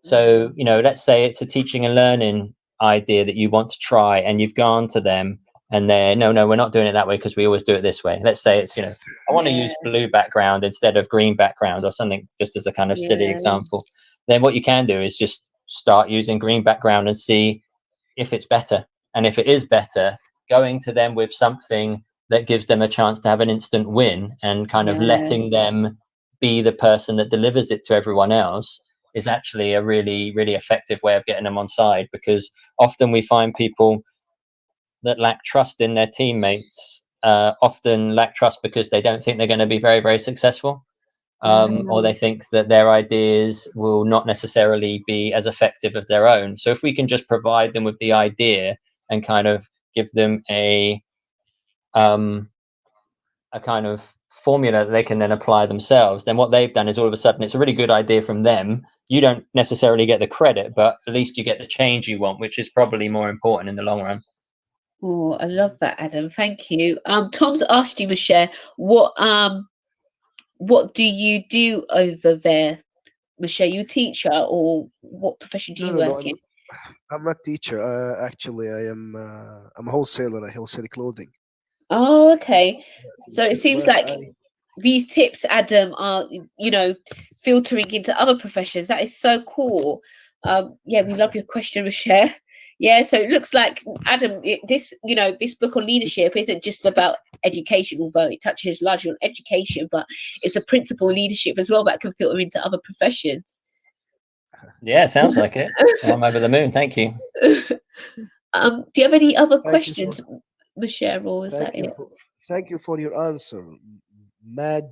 So, let's say it's a teaching and learning idea that you want to try, and you've gone to them and they're, no, we're not doing it that way because we always do it this way. Let's say it's, I want to use blue background instead of green background or something, just as a kind of silly example. Then what you can do is just start using green background and see if it's better. And if it is better, going to them with something that gives them a chance to have an instant win and kind of letting them be the person that delivers it to everyone else is actually a really, really effective way of getting them on side. Because often we find people that lack trust in their teammates often lack trust because they don't think they're going to be very, very successful, or they think that their ideas will not necessarily be as effective as their own. So if we can just provide them with the idea and kind of give them a kind of formula that they can then apply themselves, then what they've done is all of a sudden it's a really good idea from them. You don't necessarily get the credit, but at least you get the change you want, which is probably more important in the long run. Oh, I love that, Adam. Thank you. Tom's asked you to share what do you do over there, Michelle? You a teacher, or what profession do you work in? I'm not teacher. Actually, I'm a wholesaler. I wholesale clothing. Oh, okay. So it Teacher, seems but like these tips, Adam, are, you know, filtering into other professions. That is so cool. Yeah, we love your question, Michelle. Yeah, so it looks like, Adam, this, you know, this book on leadership isn't just about education, although it touches largely on education, but it's the principle of leadership as well that can filter into other professions. Yeah, sounds like it. I'm over the moon. Thank you. Do you have any other Thank you questions, Michelle, or is that it? thank you for your answer, Mad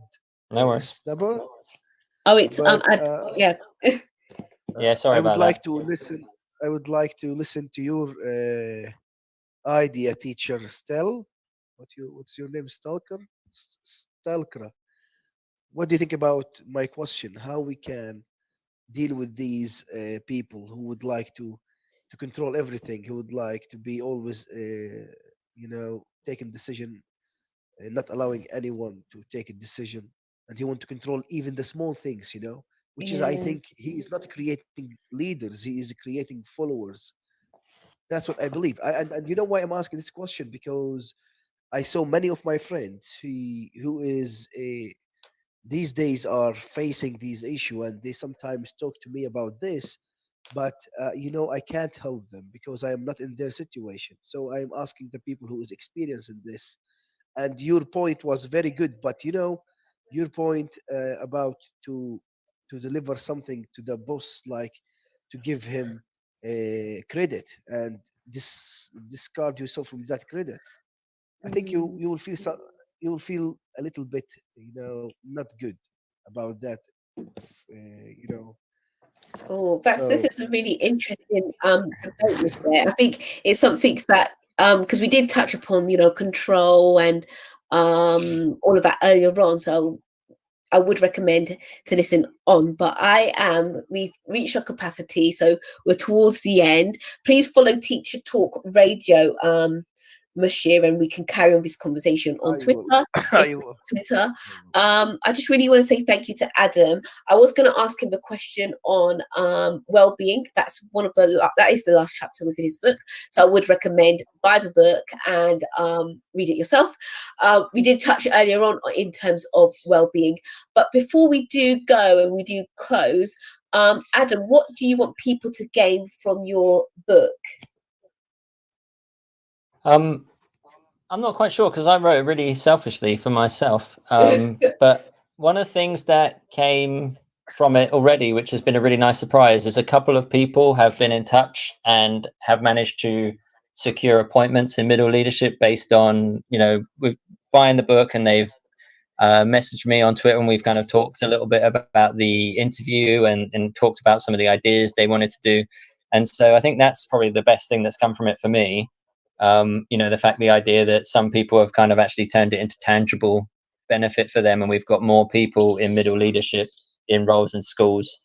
No worries. Snubber. Oh, it's But, yeah. Yeah, sorry I would about like that. to listen. I would like to listen to your idea, teacher Stel. What's your name, Stalker? Stalkra. What do you think about my question? How we can deal with these people who would like to control everything, who would like to be always, taking decision, not allowing anyone to take a decision, and he want to control even the small things, which is, I Yeah. think, he is not creating leaders, he is creating followers. That's what I believe. And you know why I'm asking this question? Because I saw many of my friends who is a these days are facing these issue, and they sometimes talk to me about this, but I can't help them because I am not in their situation. So I'm asking the people who is experiencing this. And your point was very good, but your point about to deliver something to the boss, like to give him credit and discard yourself from that credit. I think you will feel you will feel a little bit, not good about that. Oh, this So is a really interesting debate with there. I think it's something that because we did touch upon, you know, control and all of that earlier on. So I would recommend to listen on, but we've reached our capacity, so we're towards the end. Please follow Teacher Talk Radio, Mashir, and we can carry on this conversation on I Twitter. will. I will. Twitter. I just really want to say thank you to Adam. I was going to ask him the question on well-being. That is the last chapter within his book. So I would recommend buy the book and read it yourself. We did touch earlier on in terms of well-being, but before we do go and we do close, Adam, what do you want people to gain from your book? I'm not quite sure because I wrote it really selfishly for myself. But one of the things that came from it already, which has been a really nice surprise, is a couple of people have been in touch and have managed to secure appointments in middle leadership based on, with buying the book, and they've messaged me on Twitter, and we've kind of talked a little bit about the interview and talked about some of the ideas they wanted to do. And so I think that's probably the best thing that's come from it for me. The idea that some people have kind of actually turned it into tangible benefit for them, and we've got more people in middle leadership in roles in schools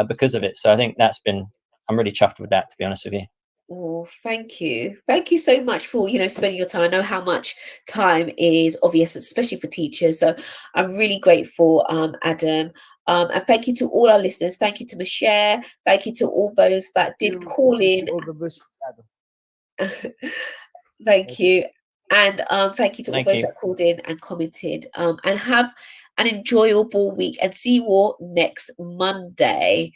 because of it. So I think I'm really chuffed with that, to be honest with you. Oh, thank you. Thank you so much for, spending your time. I know how much time is of the essence, especially for teachers. So I'm really grateful, Adam. And thank you to all our listeners. Thank you to Michelle. Thank you to all those that did call in. All the best, Adam. Thank you. And thank you to all those you. that called in and commented. And have an enjoyable week, and see you all next Monday.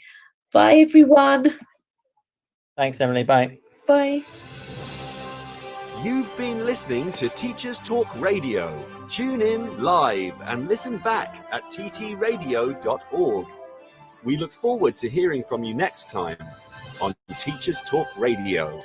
Bye, everyone. Thanks, Emily. Bye. Bye. You've been listening to Teachers Talk Radio. Tune in live and listen back at ttradio.org. We look forward to hearing from you next time on Teachers Talk Radio.